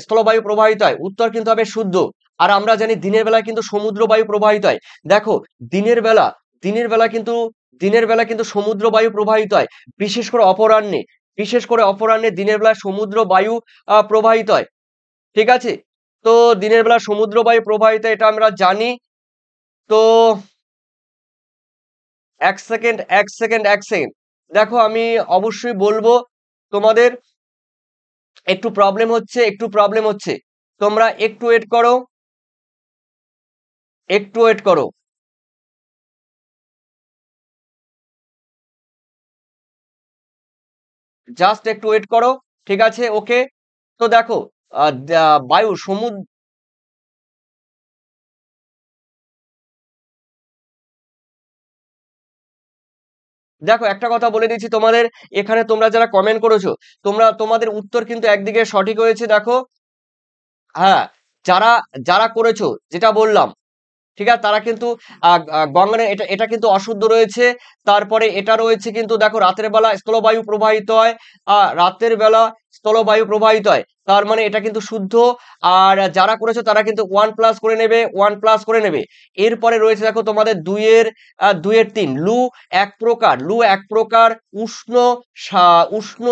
স্থলবায়ু প্রবাহিত হয়, উত্তর কিন্তু হবে শুদ্ধ। আর আমরা জানি দিনের বেলা কিন্তু সমুদ্র বায়ু প্রবাহিত হয়। দেখো দিনের বেলা দিনের বেলা কিন্তু দিনের বেলা কিন্তু সমুদ্র বায়ু প্রবাহিত হয়, বিশেষ করে অপরাহ্নে, দিনের বেলা সমুদ্র বায়ু প্রবাহিত হয়, ঠিক আছে। তো দিনের বেলা সমুদ্র বায়ু প্রবাহিত হয়, এটা আমরা জানি। তো 1 সেকেন্ড, 1 সেকেন্ড, 1 সেকেন্ড। দেখো আমি অবশ্যই বলবো, তোমাদের একটু প্রবলেম হচ্ছে, তোমরা একটু ওয়েট করো, একটু ওয়েট করো। জাস্ট একটু ওয়েট করো। ঠিক আছে, ওকে। তো দেখো, বায়ু সমুদ্র, দেখো একটা কথা বলে দিচ্ছি তোমাদের, এখানে তোমরা যারা কমেন্ট করেছো, তোমাদের উত্তর কিন্তু একদিকে সঠিক হয়েছে, দেখো। হ্যাঁ, যারা যারা করেছো, যেটা বললাম, ঠিক আছে, তারা কিন্তু গঙ্গানে এটা এটা কিন্তু অশুদ্ধ রয়েছে। তারপরে এটা রয়েছে কিন্তু, দেখো, রাতের বেলা স্থলবায়ু প্রবাহিত হয়, রাতের বেলা স্থলবায়ু প্রবাহিত হয়, তার মানে এটা কিন্তু শুদ্ধ। আর যারা করেছে তারা কিন্তু 1+ করে নেবে, 1+ করে নেবে। এরপরে রয়েছে, দেখো, তোমাদের দুইয়ের 3, লু এক প্রকার উষ্ণ উষ্ণ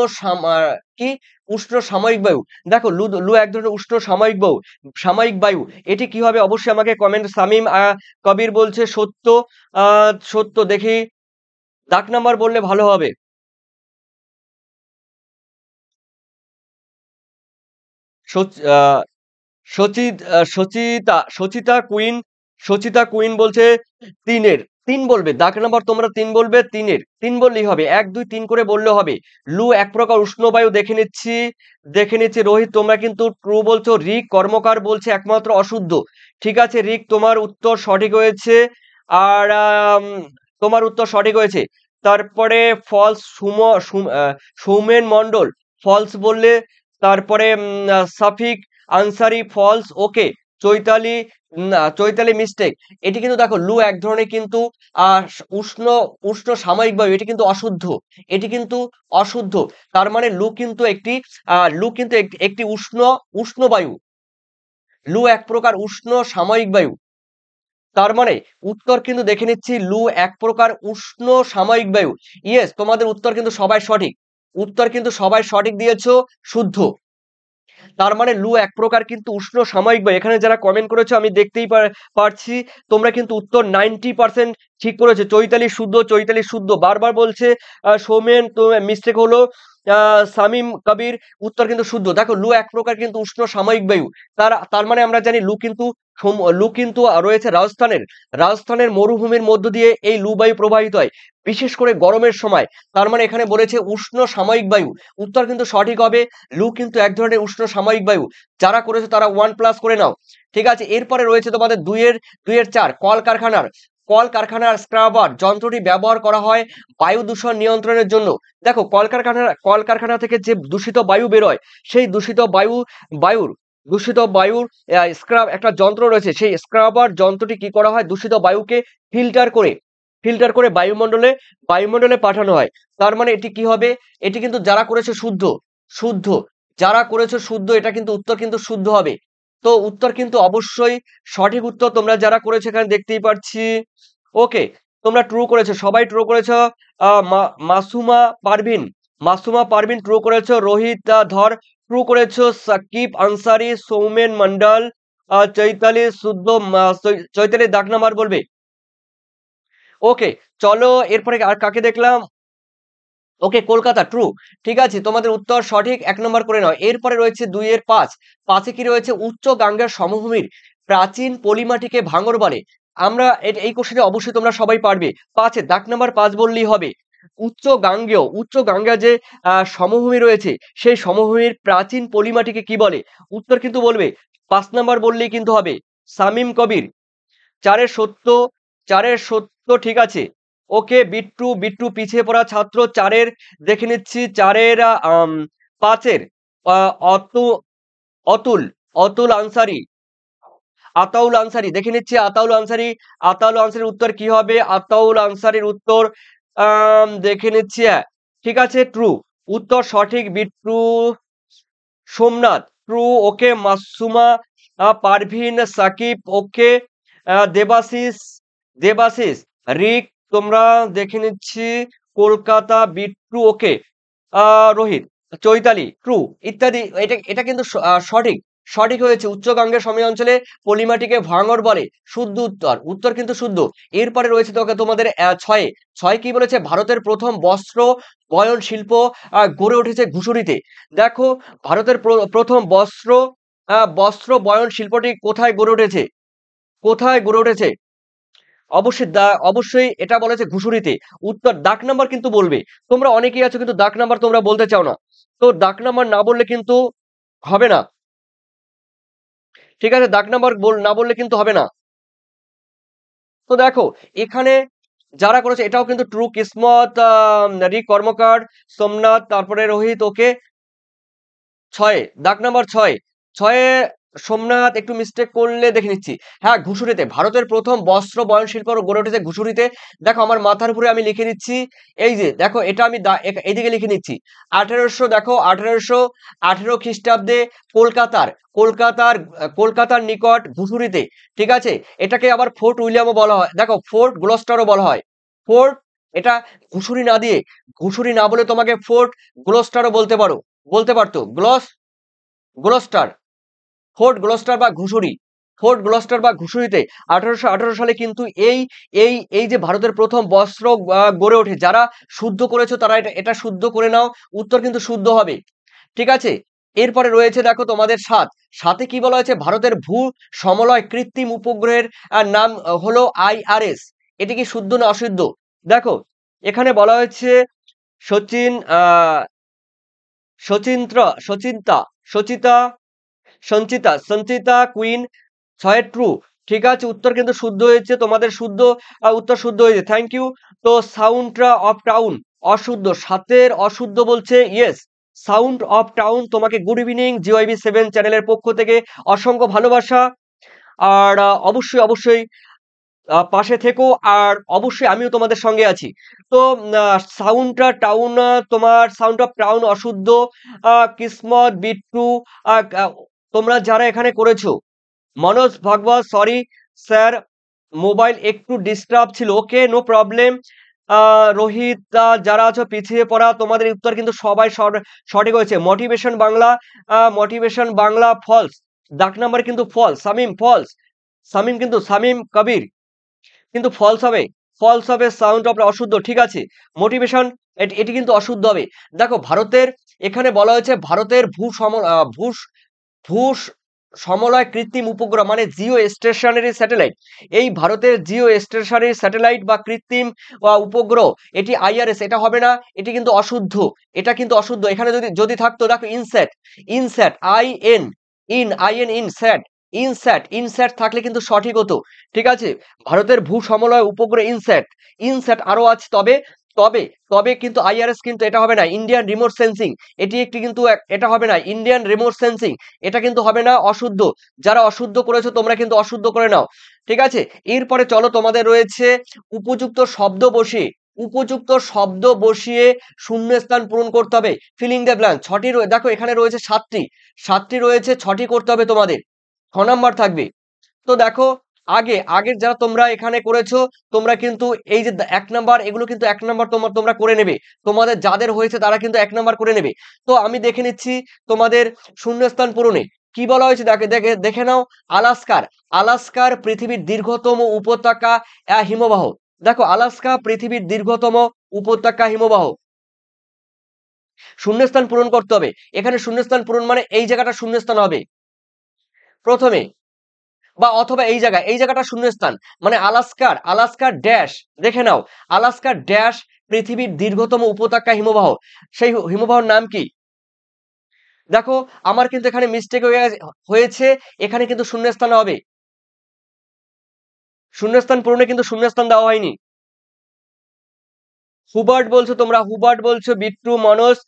কি উষ্ণ সাময়িক বায়ু। দেখো, লু লু এক ধরনের উষ্ণ সাময়িক বায়ু। এটি কি হবে অবশ্যই আমাকে কমেন্ট। সামিম কবির বলছে সত্য। সত্য, দেখি দাগ নাম্বার বললে ভালো হবে। সচ- আহ, সচিতা কুইন বলছে তিনের। তিন বলবে, দাগ নাম্বার তোমরা তিন বলবে, তিন বললেই হবে, 1 2 3 করে বললে হবে। লু এক প্রকার উষ্ণ বায়ু, দেখে নিচ্ছি রোহিত, তোমরা কিন্তু ট্রু বলছো। রিক কর্মকার বলছে একমাত্র অশুদ্ধ। ঠিক আছে রিক, তোমার উত্তর সঠিক হয়েছে। আর তোমার উত্তর সঠিক হয়েছে। তারপরে ফলস সৌমেন মন্ডল ফলস বললে। তারপরে সাফিক আনসারি ফলস, ওকে। চৈতালি, না, চৈতালি মিস্টেক। এটি কিন্তু দেখো, লু এক ধরনের কিন্তু উষ্ণ উষ্ণ সাময়িক বায়ু, এটি কিন্তু অশুদ্ধ, এটি কিন্তু অশুদ্ধ। তার মানে লু কিন্তু একটি উষ্ণ উষ্ণ বায়ু। লু এক প্রকার উষ্ণ সাময়িক বায়ু। তার মানে উত্তর কিন্তু দেখে নিচ্ছি, লু এক প্রকার উষ্ণ সাময়িক বায়ু। ইয়েস, তোমাদের উত্তর কিন্তু সবাই সঠিক, উত্তর কিন্তু সবাই সঠিক দিয়েছো, শুদ্ধ। তার মানে লু এক প্রকার কিন্তু উষ্ণ সাময়িক বায়ু। এখানে যারা কমেন্ট করেছো আমি দেখতেই পারছি, তোমরা কিন্তু উত্তর 90% ঠিক করেছো। চৈতালি শুদ্ধ বারবার বলছে। সৌমেন, তো মিস্টেক হলো। সামিম কবির, উত্তর কিন্তু শুদ্ধ। দেখো, লু এক প্রকার কিন্তু উষ্ণ সাময়িক বায়ু। তার মানে আমরা জানি লু কিন্তু রয়েছে রাজস্থানের মরুভূমির মধ্য দিয়ে এই লু বায়ু প্রবাহিত হয়, বিশেষ করে গরমের সময়। তার মানে এখানে বলেছে উষ্ণ সাময়িক বায়ু, উত্তর কিন্তু সঠিক হবে। লু কিন্তু এক ধরনের উষ্ণ সাময়িক বায়ু। যারা করেছে তারা 1+ করে নাও। ঠিক আছে, এরপরে রয়েছে তোমাদের দুইয়ের 4, কলকারখানার স্ক্রাবার যন্ত্রটি ব্যবহার করা হয় বায়ু দূষণ নিয়ন্ত্রণের জন্য। দেখো, কলকারখানা থেকে যে দূষিত বায়ু বেরোয়, সেই দূষিত বায়ুর একটা যন্ত্র রয়েছে, সেই স্ক্রাবার যন্ত্রটি কি করা হয়, দূষিত বায়ুকে ফিল্টার করে বায়ুমণ্ডলে পাঠানো হয়। তার মানে এটি কি হবে, এটি কিন্তু যারা করেছে শুদ্ধ, শুদ্ধ। যারা করেছে শুদ্ধ, এটা কিন্তু উত্তর কিন্তু শুদ্ধ হবে। তো উত্তর কিন্তু অবশ্যই সঠিক উত্তর, তোমরা যারা করেছে এখানে দেখতেই পাচ্ছি। ওকে, তোমরা ট্রু করেছো, সবাই ট্রু করেছো। মাসুমা পারভিন, ট্রু করেছো। রোহিত ধর ট্রু করেছো। সাকিব আনসারি, সৌমেন মন্ডল, চৈতালি শুদ্ধ। চৈতালি দাগ নাম্বার বলবে। ওকে, চলো এরপরে আর কাকে দেখলাম। ওকে, কলকাতা ট্রু। ঠিক আছে, তোমাদের উত্তর সঠিক, 1 নম্বর করে নাও। এরপরে রয়েছে 2-এর 5, পাঁচে কি রয়েছে, উচ্চ গাঙ্গেয় সমভূমির প্রাচীন পলিমাটিকে ভাঙর বলে। আমরা এই কোশ্চেনে অবশ্যই তোমরা সবাই পারবে। 5-এ দাগ নাম্বার 5 বললেই হবে। উচ্চ গাঙ্গেয় যে সমভূমি রয়েছে, সেই সমভূমির প্রাচীন পলিমাটিকে কি বলে, উত্তর কিন্তু বলবে। 5 নম্বর বললেই কিন্তু হবে। সামিম কবির, 4-এর সত্য ঠিক আছে। ওকে, বিট্টু পিছিয়ে পড়া ছাত্র। 4-এর দেখে নিচ্ছি, 5-এর অতু অতুল অতুল আনসারি আতাউল আনসারি দেখে নিচ্ছি। আতাউল আনসারির উত্তর কি হবে, আতাউল আনসারির উত্তর দেখে নিচ্ছি। ঠিক আছে, ট্রু, উত্তর সঠিক। বিট্টু সোমনাথ ট্রু। ওকে, মাসুমা পারভিন, সাকিব, ওকে। দেবাশিস রিক, তোমরা দেখে নিচ্ছি। কলকাতা বিট্টু, ওকে। রোহিত, চৈতালি ট্রু ইত্যাদি। এটা এটা কিন্তু সঠিক, সঠিক হয়েছে, উচ্চগাঙ্গের সময় অঞ্চলে পলিমাটিকে ভাঙর বলে, শুদ্ধ উত্তর, উত্তর কিন্তু শুদ্ধ। এরপরে রয়েছে তোমাদের ছয়ে, ছয় কি বলেছে, ভারতের প্রথম বস্ত্র বয়ন শিল্প গড়ে উঠেছে ঘুষুরিতে। দেখো ভারতের প্রথম বস্ত্র বয়ন শিল্পটি কোথায় গড়ে উঠেছে, কোথায় গড়ে উঠেছে? অবশ্যই এটা বলেছে ঘুষুরিতে। উত্তর দাগ নাম্বার কিন্তু বলবে, তোমরা অনেকেই আছো কিন্তু দাগ নাম্বার তোমরা বলতে চাও না, তো দাগ নাম্বার না বললে কিন্তু হবে না, ঠিক আছে? দাগ নাম্বার না বললে কিন্তু হবে না। তো দেখো এখানে যারা করেছে এটাও কিন্তু ট্রু, কিসমত, রি কর্মকার, সোমনাথ, তারপরে রোহিত, ওকে। ছয়ে, দাগ নাম্বার ছয়, ছয়ে সোমনাথ একটু মিস্টেক করলে দেখে নিচ্ছি। হ্যাঁ, ঘুষুরিতে ভারতের প্রথম বস্ত্র বয়ন শিল্প গড়ে উঠেছে ঘুষুরিতে। দেখো আমার মাথার উপরে আমি লিখে নিচ্ছি, এই যে দেখো এটা আমি এইদিকে লিখে নিচ্ছি। 1800, দেখো 1818 খ্রিস্টাব্দে কলকাতার কলকাতার কলকাতার নিকট ঘুষুরিতে, ঠিক আছে? এটাকে আবার ফোর্ট উইলিয়ামও বলা হয়, দেখো ফোর্ট গ্লোস্টারও বলা হয়। ফোর্ট, এটা ঘুষুরি না দিয়ে, ঘুষুরি না বলে তোমাকে ফোর্ট গ্লোস্টারও বলতে পারতো, গ্লোস্টার, ফোর্ট গ্লোস্টার বা ঘুষুরি, ফোর্ট গ্লোস্টার বা ঘুষুরিতে 1818 সালে কিন্তু এই এই এই যে ভারতের প্রথম বস্ত্র গড়ে ওঠে। যারা শুদ্ধ করেছো তারা এটা শুদ্ধ করে নাও, উত্তর কিন্তু শুদ্ধ হবে, ঠিক আছে? এরপরে রয়েছে দেখো তোমাদের সাথে কি বলা হয়েছে, ভারতের ভূ সমলয় কৃত্রিম উপগ্রহের নাম হলো IRS। এটি কি শুদ্ধ না অশুদ্ধ? দেখো এখানে বলা হয়েছে সচিন সচিন্ত্র সচিন্তা সচিতা সঞ্চিতা সঞ্চিতা কুইন, ছয় ট্রু, ঠিক আছে? উত্তর কিন্তু শুদ্ধ হয়েছে, তোমাদের শুদ্ধ উত্তর শুদ্ধ হয়েছে, থ্যাংক ইউ। তো সাউন্ড অফ টাউন অশুদ্ধ, সাতের অশুদ্ধ বলছে ইয়েস, সাউন্ড অফ টাউন। তোমাকে গুড ইভিনিং GYB7 চ্যানেলের পক্ষ থেকে অসংখ্য ভালোবাসা, আর অবশ্যই অবশ্যই পাশে থেকো, আর অবশ্যই আমিও তোমাদের সঙ্গে আছি। তো সাউন্ডটা টাউন, তোমার সাউন্ড অফ টাউন অশুদ্ধ। কিসমত, বিট্টু, তোমরা যারা এখানে করেছো, মনোজ ভাগবত, সরি স্যার, মোবাইল একটু ডিস্টার্ব ছিল, ওকে নো প্রবলেম। রোহিত, যারা আছো পিছিয়ে পড়া, তোমাদের উত্তর কিন্তু সবাই সঠিক হয়েছে। মোটিভেশন বাংলা ফলস, দাগ নাম্বার কিন্তু ফলস, শামিম ফলস, শামিম কিন্তু শামিম কবির কিন্তু ফলস হবে, সাউন্ড অফ অশুদ্ধ, ঠিক আছে? মোটিভেশন এটি কিন্তু অশুদ্ধ হবে। দেখো ভারতের, এখানে বলা হয়েছে ভারতের ভূ সমলয় কৃত্রিম উপগ্রহ মানে জিও স্টেশনারি স্যাটেলাইট, এই ভারতের জিও স্টেশনারি স্যাটেলাইট বা কৃত্রিম উপগ্রহ, এটি IRS, এটা হবে না, এটি কিন্তু অশুদ্ধ, এটা কিন্তু অশুদ্ধ। এখানে যদি যদি থাকতো, দেখো ইনস্যাট, ইনস্যাট ইনস্যাট, ইনস্যাট থাকলে কিন্তু সঠিক হতো, ঠিক আছে? ভারতের ভূ সমলয় উপগ্রহ ইনস্যাট আরো আছে, তবে তবে তবে কিন্তু IRS কিন্তু এটা হবে না, ইন্ডিয়ান রিমোট সেন্সিং, এটি একটি কিন্তু এটা হবে না, ইন্ডিয়ান রিমোট সেন্সিং, এটা কিন্তু হবে না, অশুদ্ধ। যারা অশুদ্ধ করেছো তোমরা কিন্তু অশুদ্ধ করে নাও, ঠিক আছে? এরপরে চলো, তোমাদের রয়েছে উপযুক্ত শব্দ বসিয়ে, উপযুক্ত শব্দ বসিয়ে শূন্যস্থান পূরণ করতে হবে, ফিলিং দ্য ব্ল্যাঙ্ক। ছটি দেখো এখানে রয়েছে সাতটি রয়েছে, ছটি করতে হবে তোমাদের, 6 নাম্বার থাকবে। তো দেখো আগের যারা তোমরা এখানে করেছো, তোমরা কিন্তু এই যে 1 নাম্বার, এগুলো কিন্তু 1 নাম্বার তোমরা করে নেবে, তোমাদের যাদের হয়েছে তারা কিন্তু 1 নাম্বার করে নেবে। তো আমি দেখে নিচ্ছি তোমাদের শূন্যস্থান পূরণে কি বলা হয়েছে, দেখে নাও। আলাস্কার পৃথিবীর দীর্ঘতম উপত্যকা হিমবাহ। দেখো আলাস্কা পৃথিবীর দীর্ঘতম উপত্যকা হিমবাহ, শূন্যস্থান পূরণ করতে হবে। এখানে শূন্যস্থান পূরণ মানে এই জায়গাটা শূন্যস্থান হবে প্রথমে, বা অথবা এই জায়গাটা শূন্যস্থান, মানে আলাস্কার ড্যাশ, দেখে নাও, আলাস্কার ড্যাশ পৃথিবীর দীর্ঘতম উপত্যকা হিমবাহ, সেই হিমবাহর নাম কি? দেখো আমার কিন্তু এখানে মিস্টেক হয়েছে, এখানে কিন্তু শূন্যস্থান হবে, শূন্যস্থান পূরণে কিন্তু শূন্যস্থান দেওয়া হয়নি। হুবার্ট বলছো তোমরা, হুবার্ট বলছো, বিট্টু, মনোজ,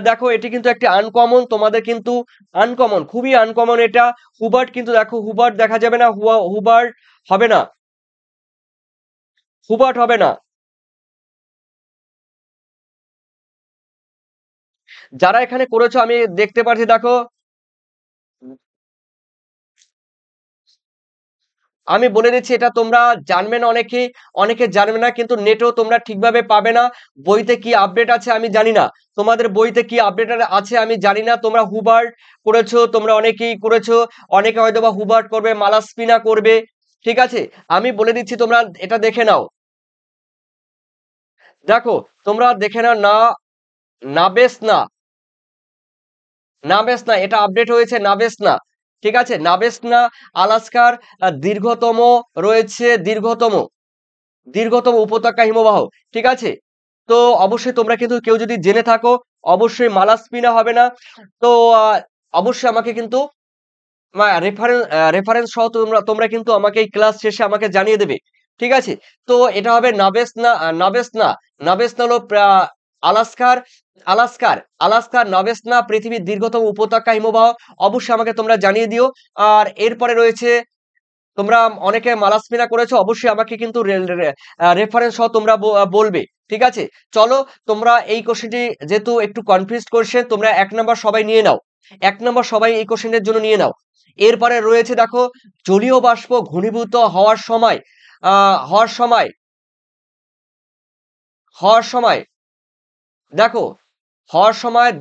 দেখো এটি কিন্তু একটি আনকমন, তোমাদের কিন্তু আনকমন, খুবই আনকমন এটা। হুবার্ট কিন্তু দেখো, হুবার্ট দেখা যাবে না, হুবার্ট হবে না, হুবার্ট হবে না। যারা এখানে করেছো আমি দেখতে পাচ্ছি, দেখো আমি বলে দিচ্ছি, এটা তোমরা জানবে না, অনেকে জানবে না, কিন্তু নেটেও তোমরা ঠিকভাবে পাবে না। বইতে কি আপডেট আছে আমি জানি না, তোমাদের বইতে কি আপডেট আছে আমি জানি না। তোমরা হুবার্ট করেছো, তোমরা অনেকেই করেছো, অনেকে হয়তো বা হুবার্ট করবে, মালাস্পিনা করবে, ঠিক আছে। আমি বলে দিচ্ছি, তোমরা এটা দেখে নাও। দেখো, তোমরা দেখে নাও, নাবেস না, নাবেস না, এটা আপডেট হয়েছে, নাবেস না, ঠিক আছে। নাবেস না আলাস্কার দীর্ঘতম রয়েছে, দীর্ঘতম উপত্যকা হিমবাহ, ঠিক আছে। তো অবশ্যই তোমরা কিন্তু কেউ যদি জেনে থাকো, অবশ্যই মালাস্পিনা হবে না। তো অবশ্যই আমাকে কিন্তু রেফারেন্স সহ তোমরা তোমরা কিন্তু আমাকে এই ক্লাস শেষে আমাকে জানিয়ে দেবে, ঠিক আছে। তো এটা হবে নাবেস না, নাবেস না, নাবেস না হলো আলাস্কার আলাস্কার আলাস্কার নাবেস না পৃথিবীর দীর্ঘতম উপত্যকা হিমবাহ। অবশ্যই আমাকে তোমরা জানিয়ে দিও। আর এরপরে রয়েছে, তোমরা অনেকে মালাস্পিনা করেছো, অবশ্যই আমাকে কিন্তু রেফারেন্স সহ তোমরা বলবে, ঠিক আছে। চলো, তোমরা এই কোশ্চেনটি যেহেতু একটু কনফিউজ কোশ্চেন, তোমরা 1 নম্বর সবাই নিয়ে নাও, 1 নম্বর সবাই এই কোশ্চেনের জন্য নিয়ে নাও। এরপরে রয়েছে, দেখো, জলীয় বাষ্প ঘনীভূত হওয়ার সময় হওয়ার সময় হওয়ার সময় দেখো, হওয়ার সময়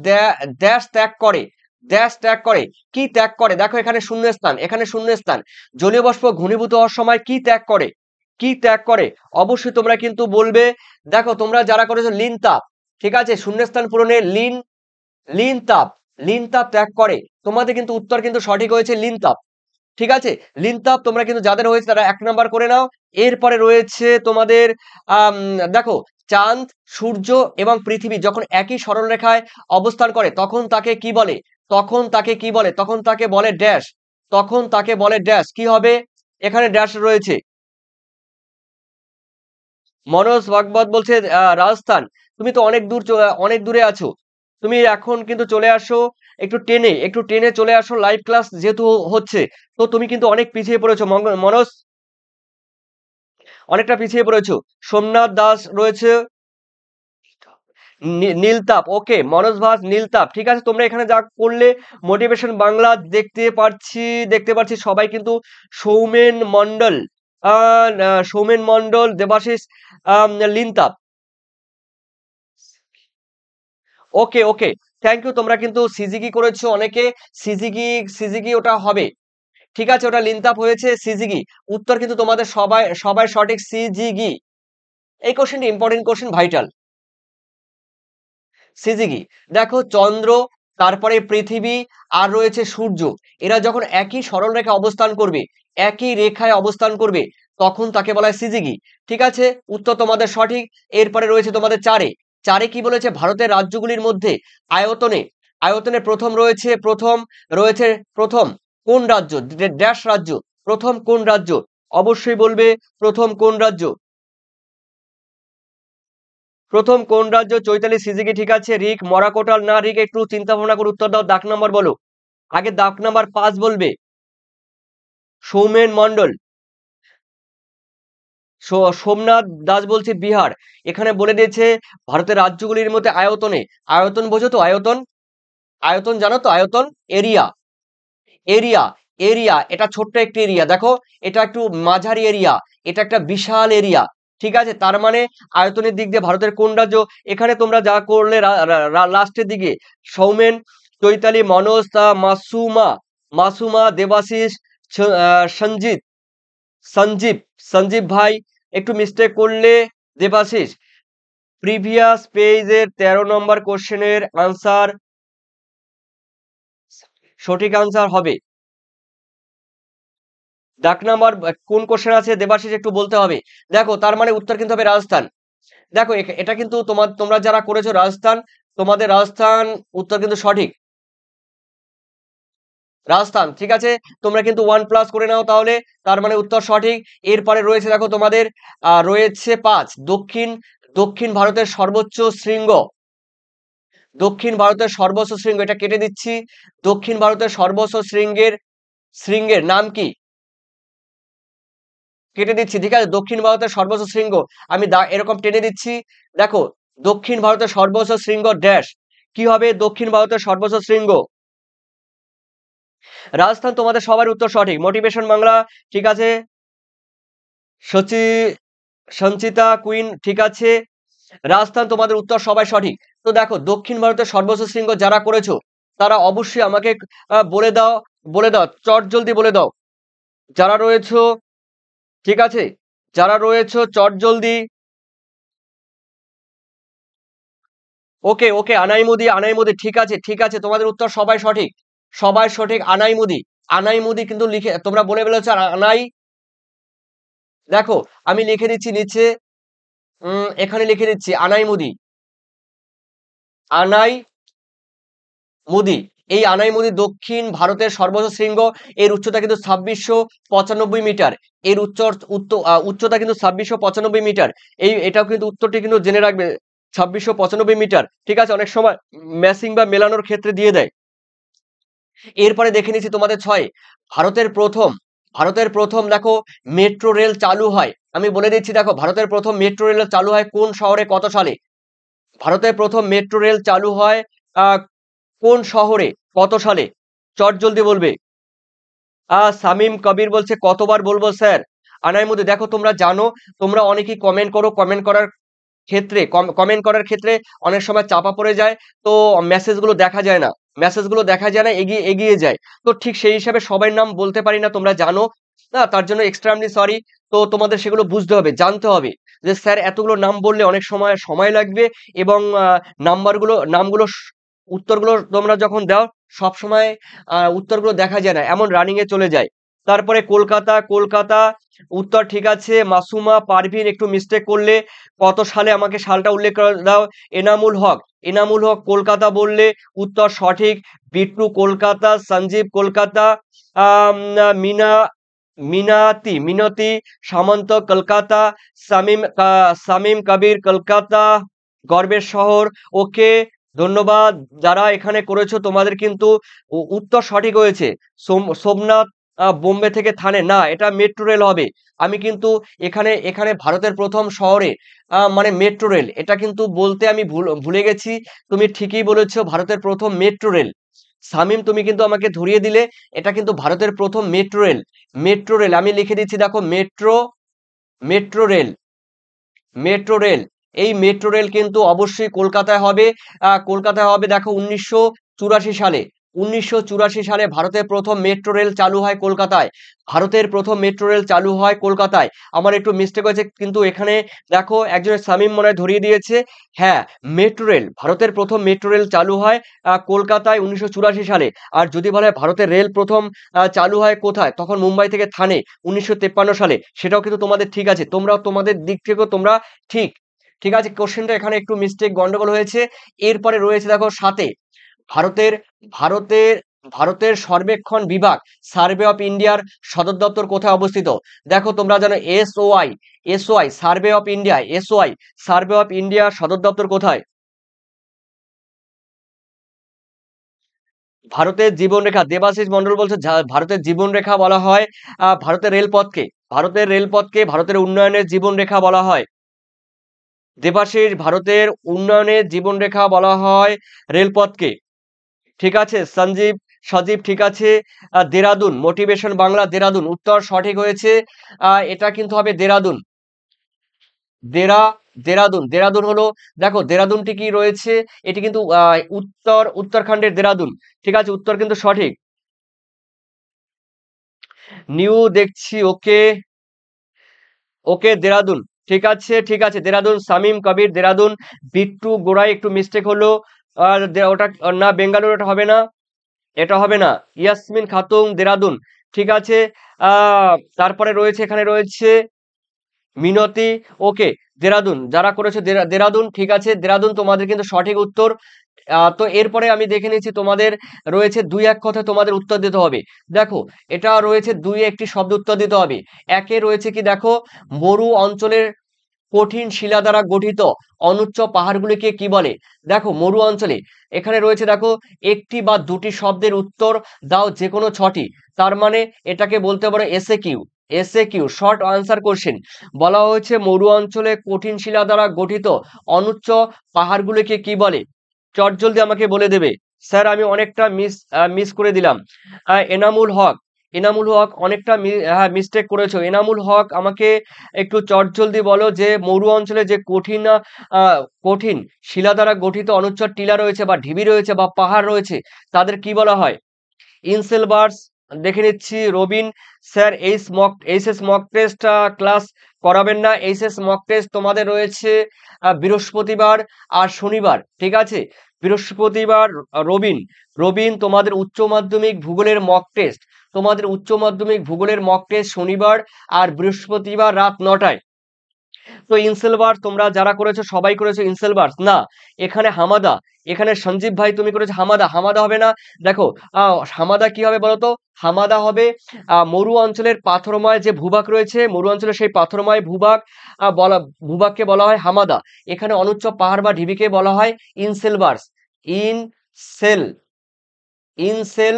দেশ ত্যাগ করে, দেশ ত্যাগ করে, কি ত্যাগ করে? দেখো, এখানে শূন্যস্থান, এখানে শূন্যস্থান। জলীয় বাষ্প ঘনীভূত হওয়ার সময় কি ত্যাগ করে, কি ত্যাগ করে? অবশ্যই তোমরা কিন্তু বলবে। দেখো, তোমরা যারা করেছো লিন তাপ, ঠিক আছে, শূন্যস্থান পূরণে লিন, লিন তাপ, লিন তাপ ত্যাগ করে। তোমাদের কিন্তু উত্তর কিন্তু সঠিক হয়েছে লিন তাপ, ঠিক আছে। লিন তাপ তোমরা কিন্তু যাদের হয়েছে তারা 1 নম্বর করে নাও। এরপরে রয়েছে তোমাদের আম, দেখো, চাঁদ, সূর্য এবং পৃথিবী যখন একই সরলরেখায় অবস্থান করে তখন তাকে কি বলে? তখন তাকে কি বলে? তখন তাকে বলে ড্যাশ, তখন তাকে বলে ড্যাশ। কি হবে? এখানে ড্যাশ রয়েছে। মনোজ ভাগবত বলছে রাজস্থান। তুমি তো অনেক দূর, অনেক দূরে আছো। তুমি এখন কিন্তু চলে আসো, একটু টেনে চলে আসো, লাইভ ক্লাস যেহেতু হচ্ছে। তো তুমি কিন্তু অনেক পিছিয়ে পড়েছো মনোজ, অনেকটা পিছিয়ে পড়েছো। সোমনাথ দাস রয়েছে, নীলতাপ, ওকে, মনোজ ভাস নীলতাপ, ঠিক আছে। তোমরা এখানে যা করলে, মোটিভেশন বাংলা দেখতে পাচ্ছি সবাই কিন্তু সৌমেন মন্ডল, সৌমেন মন্ডল, দেবাশিস, লিনতাপ, ওকে ওকে, থ্যাংক ইউ। তোমরা কিন্তু সিজিকি করেছো অনেকে, সিজিকি, সিজিকি ওটা হবে, ঠিক আছে, ওটা লিনতাপ হয়েছে, সিজিগি। উত্তর কিন্তু তোমাদের সবাই সবাই সঠিক, সিজিগি। এই কোশ্চেনটি ইম্পর্টেন্ট কোশ্চেন, ভাইটাল, সিজিগি। দেখো, চন্দ্র, তারপরে পৃথিবী, আর রয়েছে সূর্য, এরা যখন একই সরলরেখায় অবস্থান করবে, একই রেখায় অবস্থান করবে, তখন তাকে বলা হয় সিজিগি, ঠিক আছে। উত্তর তোমাদের সঠিক। এরপরে রয়েছে তোমাদের চারে, চারে কি বলেছে? ভারতের রাজ্যগুলির মধ্যে আয়তনে, আয়তনে প্রথম কোন রাজ্য? ড্যাশ রাজ্য, প্রথম কোন রাজ্য? অবশ্যই বলবে প্রথম কোন রাজ্য, প্রথম কোন রাজ্য? চৈতালি, সিজিকি, ঠিক আছে। রিক, মরাকোটাল না রিক? একটু চিন্তা ভাবনা করে উত্তর দাও, দাগ নাম্বার বলো, আগে দাগ নাম্বার 5 বলবে। সৌমেন মন্ডল, সোমনাথ দাস বলছে বিহার। এখানে বলে দিয়েছে ভারতের রাজ্যগুলির মধ্যে আয়তনে, আয়তন বোঝো তো? আয়তন, আয়তন জানো তো? আয়তন, এরিয়া, এরিয়া, এরিয়া, এটা ছোট্ট একটি এরিয়া, দেখো, এটা একটু মাঝারি এরিয়া, এটা একটা বিশাল এরিয়া, ঠিক আছে। তার মানে আয়তনের দিক দিয়ে ভারতের কোন রাজ্য? এখানে তোমরা যা করলে লাস্টের দিকে, সৌমেন, চৈতালি, মনোজ, মাসুমা, মাসুমা, দেবাশিস, সঞ্জিত, সঞ্জীব, সঞ্জীব ভাই, একটু মিস্টেক করলে দেবাশিস। প্রিভিয়াস পেজের 13 নম্বর কোশ্চেনের আনসার, সঠিক আনসার হবে ডাক নাম্বার, কোন কোশ্চেন আছে দেবাশিস একটু বলতে হবে। দেখো, তার মানে উত্তর কিন্তু হবে রাজস্থান। দেখো, এটা কিন্তু তোমরা যারা করেছো রাজস্থান, তোমাদের রাজস্থান উত্তর কিন্তু সঠিক, রাজস্থান, ঠিক আছে। তোমরা কিন্তু 1+ করে নাও তাহলে, তার মানে উত্তর সঠিক। এরপরে রয়েছে, দেখো, তোমাদের রয়েছে 5, দক্ষিণ, দক্ষিণ ভারতের সর্বোচ্চ শৃঙ্গ, দক্ষিণ ভারতের সর্বোচ্চ শৃঙ্গ, এটা কেটে দিচ্ছি। দক্ষিণ ভারতের সর্বোচ্চ শৃঙ্গের নাম কি? কেটে দিচ্ছি, ঠিক আছে। দক্ষিণ ভারতের সর্বোচ্চ শৃঙ্গ, আমি এরকম টেনে দিচ্ছি। দেখো, দক্ষিণ ভারতের সর্বোচ্চ শৃঙ্গ ড্যাশ, কি হবে? দক্ষিণ ভারতের সর্বোচ্চ শৃঙ্গ রাজস্থান। তোমাদের সবার উত্তর সঠিক, মোটিভেশন বাংলা, ঠিক আছে। সচি সঞ্চিতা কুইন ঠিক আছে। রাজস্থান তোমাদের উত্তর সবাই সঠিক। তো দেখো দক্ষিণ ভারতের সর্বোচ্চ শৃঙ্গ যারা করেছো তারা অবশ্যই আমাকে বলে দাও, বলে দাও, চট জলদি বলে দাও যারা রয়েছো। ঠিক আছে, যারা রয়েছো চট জলদি। ওকে ওকে, আনাইমুদি আনাইমুদি ঠিক আছে ঠিক আছে, তোমাদের উত্তর সবাই সঠিক, সবাই সঠিক। আনাইমুদি, আনাইমুদি কিন্তু লিখে তোমরা বলে ফেলেছো আনাই। দেখো আমি লিখে দিচ্ছি নিচে, এখানে লিখে দিচ্ছি আনাইমুদি, আনাই মুদি। এই আনাইমুদি দক্ষিণ ভারতের সর্বোচ্চ শৃঙ্গ। এর উচ্চতা কিন্তু 2695 মিটার। এর উচ্চতা কিন্তু 2695 মিটার। এটাও কিন্তু উত্তরটি কিন্তু জেনে রাখবে, 2695 মিটার। ঠিক আছে, অনেক সময় ম্যাচিং বা মেলানোর ক্ষেত্রে দিয়ে দেয়। এরপরে দেখে নিচ্ছি তোমাদের ছয়, ভারতের প্রথম, ভারতের প্রথম দেখো মেট্রো রেল চালু হয়। আমি বলে দিচ্ছি, দেখো ভারতের প্রথম মেট্রো রেল চালু হয় কোন শহরে কত সালে? ভারতের প্রথম মেট্রো রেল চালু হয় আহ কোন শহরে কত সালে? চট জলদি বলবে। সামিম কবির বলছে কতবার বলবো স্যার? আনার মধ্যে দেখো তোমরা জানো, তোমরা অনেকেই কমেন্ট করো, কমেন্ট করার ক্ষেত্রে অনেক সময় চাপা পড়ে যায়, তো মেসেজগুলো দেখা যায় না, মেসেজগুলো দেখা যায় না, এগিয়ে এগিয়ে যায়। তো ঠিক সেই হিসাবে সবার নাম বলতে পারি না, তোমরা জানো না, তার জন্য এক্সট্রিমলি সরি। তো তোমাদের সেগুলো বুঝতে হবে, জানতে হবে যে স্যার এতগুলো নাম বললে অনেক সময় সময় লাগবে, এবং নামগুলো উত্তরগুলো তোমরা যখন দাও সব সময় উত্তরগুলো দেখা যায় না, এমন রানিং এ চলে যায়। তারপরে কলকাতা, কলকাতা উত্তর ঠিক আছে। মাসুমা পারভিন একটু মিস্টেক করলে, কত সালে আমাকে সালটা উল্লেখ করে দাও। এনামুল হক, এনামুল হক কলকাতা বললে উত্তর সঠিক। বিট্টু কলকাতা, সঞ্জীব কলকাতা, মিনা মিনাতি মিনতি সামন্ত কলকাতা, সামিম কবির কলকাতা গর্বের শহর। ওকে, ধন্যবাদ যারা এখানে করেছো, তোমাদের কিন্তু উত্তর সঠিক হয়েছে। সোমনাথ বোম্বে থেকে থানে না, এটা মেট্রো রেল হবে। আমি কিন্তু এখানে এখানে ভারতের প্রথম শহরে মানে মেট্রো রেল, এটা কিন্তু বলতে আমি ভুলে গেছি। তুমি ঠিকই বলেছো, ভারতের প্রথম মেট্রো রেল। সামিম তুমি কিন্তু আমাকে ধরিয়ে দিলে, এটা কিন্তু ভারতের প্রথম মেট্রো রেল। মেট্রো রেল আমি লিখে দিচ্ছি, দেখো metro, metro rail, metro rail. এই মেট্রো রেল কিন্তু অবশ্যই কলকাতায় হবে, কলকাতায় হবে। দেখো 1984 সালে, 1984 সালে ভারতের প্রথম মেট্রো রেল চালু হয় কলকাতায়, ভারতের প্রথম মেট্রো রেল চালু হয় কলকাতায়। আমার একটু মিস্টেক হয়েছে, কিন্তু এখানে দেখো একজনের সামিম মনে হয় ধরিয়ে দিয়েছে। হ্যাঁ, মেট্রো রেল, ভারতের প্রথম মেট্রো রেল চালু হয় কলকাতায় 1984 সালে। আর যদি বলা হয় ভারতের রেল প্রথম চালু হয় কোথায়, তখন মুম্বাই থেকে থানে 1953 সালে। সেটাও কিন্তু তোমাদের ঠিক আছে, তোমরাও তোমাদের দিক থেকেও তোমরা ঠিক। ঠিক আছে, কোশ্চেনটা এখানে একটু মিস্টেক গন্ডগোল হয়েছে। এরপরে রয়েছে দেখো সাথে, ভারতের ভারতের ভারতের সর্বেক্ষণ বিভাগ, সার্ভে অফ ইন্ডিয়ার সদর দপ্তর কোথায় অবস্থিত? দেখো তোমরা জানো SOI, SOI survey of India, SOI survey of ইন্ডিয়ার সদর দপ্তর কোথায়? ভারতের জীবনরেখা, দেবাশিস মন্ডল বলছে ভারতের জীবনরেখা বলা হয় ভারতের রেলপথকে, ভারতের রেলপথকে ভারতের উন্নয়নের জীবনরেখা বলা হয়। দেবাশিস, ভারতের উন্নয়নের জীবনরেখা বলা হয় রেলপথকে। ঠিক আছে, সঞ্জীব, সজীব ঠিক আছে। দেরাদুন, মোটিভেশন বাংলা দেরাদুন উত্তর সঠিক হয়েছে। এটা কিন্তু হবে দেরাদুন, দেরা দেরাদুন, দেরাদুন হলো, দেখো দেরাদুনটি কি রয়েছে, এটি কিন্তু উত্তরাখণ্ডের দেরাদুন। ঠিক আছে, উত্তর কিন্তু সঠিক। নিউ দেখছি, ওকে ওকে দেরাদুন ঠিক আছে ঠিক আছে, দেরাদুন। সামিম কবির দেরাদুন। বিট্টু গোড়ায় একটু মিস্টেক হলো, আর ওটা না, বেঙ্গালুরু এটা হবে না, এটা হবে না। ইয়াসমিন খাতুন দেরাদুন ঠিক আছে। তারপরে রয়েছে, এখানে রয়েছে মিনতি, ওকে দেরাদুন, যারা করেছে দেরাদুন ঠিক আছে, দেরাদুন তোমাদের কিন্তু সঠিক উত্তর। তো এরপরে আমি দেখে নিচ্ছি তোমাদের রয়েছে দুই এক কথায় তোমাদের উত্তর দিতে হবে। দেখো এটা রয়েছে দুই একটি শব্দ উত্তর দিতে হবে। একে রয়েছে কি দেখো, মরু অঞ্চলের কঠিন শিলা দ্বারা গঠিত অনুচ্চ পাহাড়গুলিকে কি বলে? দেখো মরু অঞ্চলে এখানে রয়েছে, দেখো একটি বা দুটি শব্দের উত্তর দাও যে কোনো ছটি, তার মানে এটাকে বলতে পারো SA Q, SA Q short answer question. বলা হয়েছে মরু অঞ্চলে কঠিন শিলা দ্বারা গঠিত অনুচ্চ পাহাড়গুলিকে কি বলে? চটজলদি আমাকে বলে দেবে। স্যার আমি অনেকটা মিস করে দিলাম। এনামুল হক, এনামুল হক অনেকটা হ্যাঁ মিস্টেক করেছো। এনামুল হক আমাকে একটু চটজলদি বলো যে মরু অঞ্চলে যে কঠিন শিলা দ্বারা গঠিত অনুচ্চর টিলা রয়েছে বা ঢিবি রয়েছে বা পাহাড় রয়েছে তাদের কি বলা হয়? ইনসেলবার্স। দেখে নিচ্ছি Robin sir HS mock test class করাবেন না। এইচএস মক টেস্ট তোমাদের রয়েছে বৃহস্পতিবার আর শনিবার, ঠিক আছে? বৃহস্পতিবার রবিন রবিন তোমাদের উচ্চ মাধ্যমিক ভূগোলের মক টেস্ট, তোমাদের উচ্চ মাধ্যমিক ভূগোলের মক টেস্ট শনিবার আর বৃহস্পতিবার রাত 9টায়। তো ইনসেলবার তোমরা যারা করেছো সবাই করেছো ইনসেলবার্স না, এখানে হামাদা, এখানে সঞ্জীব ভাই তুমি করেছো হামাদা। হামাদা হবে না। দেখো হামাদা কি হবে বলতো? হামাদা হবে মরু অঞ্চলের পাথরময় যে ভূভাগ রয়েছে, মরু অঞ্চলের সেই পাথরময় ভূভাগকে বলা হয় হামাদা। এখানে অনুচ্চ পাহাড় বা ঢিবিকে বলা হয় ইনসেলবার্স। ইনসেল ইনসেল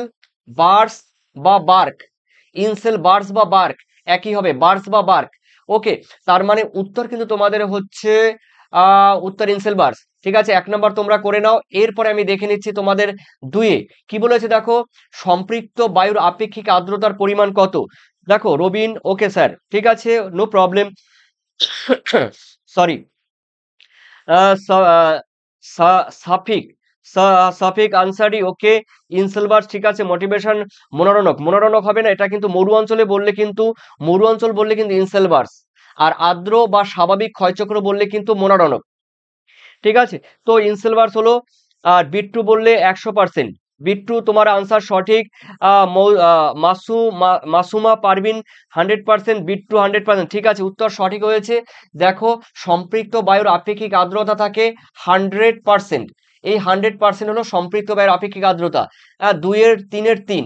বার্স বা বার্ক, ইনসেল বার্স বা বার্ক একই হবে, বার্স বা বার্ক। ওকে, তার মানে উত্তর কিন্তু তোমাদের হচ্ছে উত্তর ইনসেল বার্স। ঠিক আছে, 1 নম্বর তোমরা করে নাও। এরপরে আমি দেখে নিচ্ছি তোমাদের 2-এ কি বলেছে দেখো, সম্পৃক্ত বায়ুর আপেক্ষিক আর্দ্রতার পরিমাণ কত? দেখো রবিন, ওকে স্যার, ঠিক আছে, নো প্রবলেম। সরি, সাফিক সাফিক আনসারি, ওকে। ইনসেলবার্স, ঠিক আছে। মোটিভেশন মনোরণক, মনোরণক হবে না, এটা কিন্তু মরু অঞ্চলে বললে কিন্তু, মরু অঞ্চল বললে কিন্তু ইনসেলবার্স, আর আর্দ্র বা স্বাভাবিক ক্ষয়চক্র বললে কিন্তু মনোরণক, ঠিক আছে। তো ইনসেলবার্স হলো। আর বিট্টু বললে 100%, বিট্টু তোমার আনসার সঠিক। মাসুমা পারভিন 100%, বিট্টু 100%, ঠিক আছে, উত্তর সঠিক হয়েছে। দেখো, সম্পৃক্ত বায়ুর আপেক্ষিক আর্দ্রতা থাকে 100%, এই 100% হলো সম্পৃক্ত বায়ুর আপেক্ষিক আর্দ্রতা। 2-এর 3-এর 3,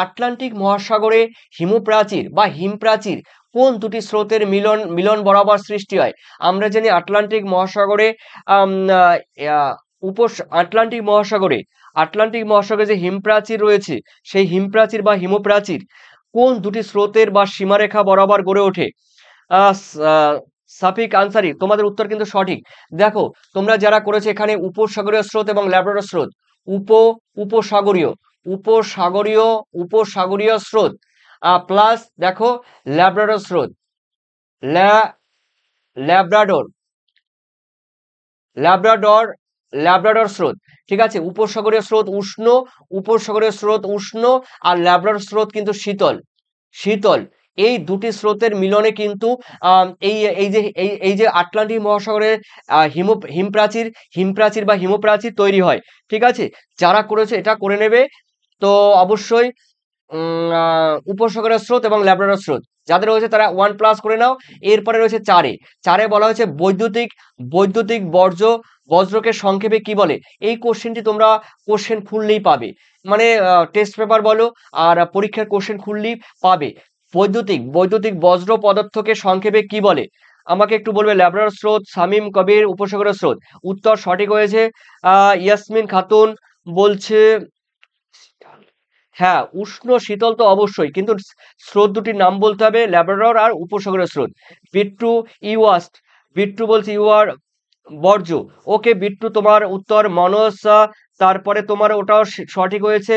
আটলান্টিক মহাসাগরে হিমপ্রাচীর বা হিমপ্রাচীর কোন দুটি স্রোতের মিলন মিলন বরাবর সৃষ্টি হয়? আমরা জানি আটলান্টিক মহাসাগরে আম, আহ, আহ, আটলান্টিক মহাসাগরে যে হিমপ্রাচীর রয়েছে, সেই হিমপ্রাচীর বা হিমপ্রাচীর কোন দুটি স্রোতের বা সীমারেখা বরাবর গড়ে ওঠে? আহ, স- আহ, সাফিক আনসারি, তোমাদের উত্তর কিন্তু সঠিক। দেখো, তোমরা যারা করেছে এখানে উপসাগরীয় স্রোত এবং ল্যাব্রাডর স্রোত, উপ উপসাগরীয় উপসাগরীয় উপসাগরীয় স্রোত প্লাস দেখো ল্যাব্রাডর স্রোত, ল্যা ল্যাব্রাডর ল্যাব্রাডর ল্যাব্রাডর স্রোত, ঠিক আছে। উপসাগরীয় স্রোত উষ্ণ, আর ল্যাব্রাডর স্রোত কিন্তু শীতল শীতল। এই দুটি স্রোতের মিলনে কিন্তু এই এই যে আটলান্টিক মহাসাগরের হিমপ্রাচীর হিমপ্রাচীর বা হিমপ্রাচীর তৈরি হয়, ঠিক আছে। যারা করেছে এটা করে নেবে। তো অবশ্যই উপসাগরের স্রোত এবং ল্যাব্রাডর স্রোত যাদের রয়েছে তারা 1+ করে নাও। এরপরে রয়েছে 4-এ, 4-এ বলা হয়েছে বৈদ্যুতিক বৈদ্যুতিক বজ্রকে সংক্ষেপে কি বলে? এই কোশ্চেনটি তোমরা কোশ্চেন খুললেই পাবে, মানে টেস্ট পেপার বলো আর পরীক্ষার কোশ্চেন খুললেই পাবে। বৈদ্যুতিক বজ্র পদার্থকে সংক্ষেপে কি বলে? আমাকে একটু বলবে। ল্যাব্রাডর স্রোত, শামীম কবির, উপসাগরের স্রোত। উত্তর সঠিক হয়েছে। ইয়াসমিন খাতুন বলছে হ্যাঁ, উষ্ণ শীতল তো অবশ্যই, কিন্তু স্রোত দুটির নাম বলতে হবে, ল্যাব্রাডর আর উপসাগরের স্রোত। বিট্টু, ইউয়াস্ট, বিট্টু বলছে ইউ আর বর্জ্য। ওকে বিট্টু, তোমার উত্তর মনস। তারপরে তোমার ওটাও সঠিক হয়েছে।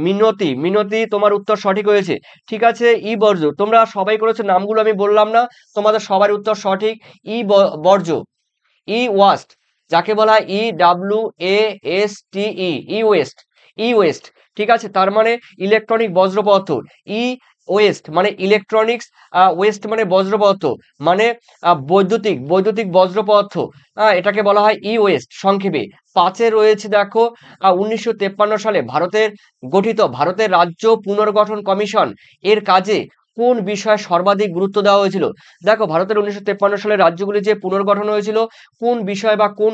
মিনতি মিনতি, তোমার উত্তর সঠিক হয়েছে, ঠিক আছে। ই বর্জ্য, তোমরা সবাই করেছো, নামগুলো আমি বললাম না, তোমাদের সবার উত্তর সঠিক। বর্জ্য, ই ওয়াস্ট, যাকে বলা হয় EWASTE, ই ওয়েস্ট, ই ওয়েস্ট, ঠিক আছে। তার মানে ইলেকট্রনিক বজ্র পদার্থ। ই ওয়েস্ট মানে ইলেকট্রনিক্স, ওয়েস্ট মানে বজ্র পদার্থ, মানে বৈদ্যুতিক বজ্র পদার্থ, এটাকে বলা হয় ই ওয়েস্ট সংক্ষেপে। 5-এ রয়েছে দেখো, 1953 সালে ভারতের রাজ্য পুনর্গঠন কমিশন এর কাজে কোন বিষয়ে সর্বাধিক গুরুত্ব দেওয়া হয়েছিল? দেখো, ভারতের 1953 সালে রাজ্যগুলি যে পুনর্গঠন হয়েছিল, কোন বিষয় বা কোন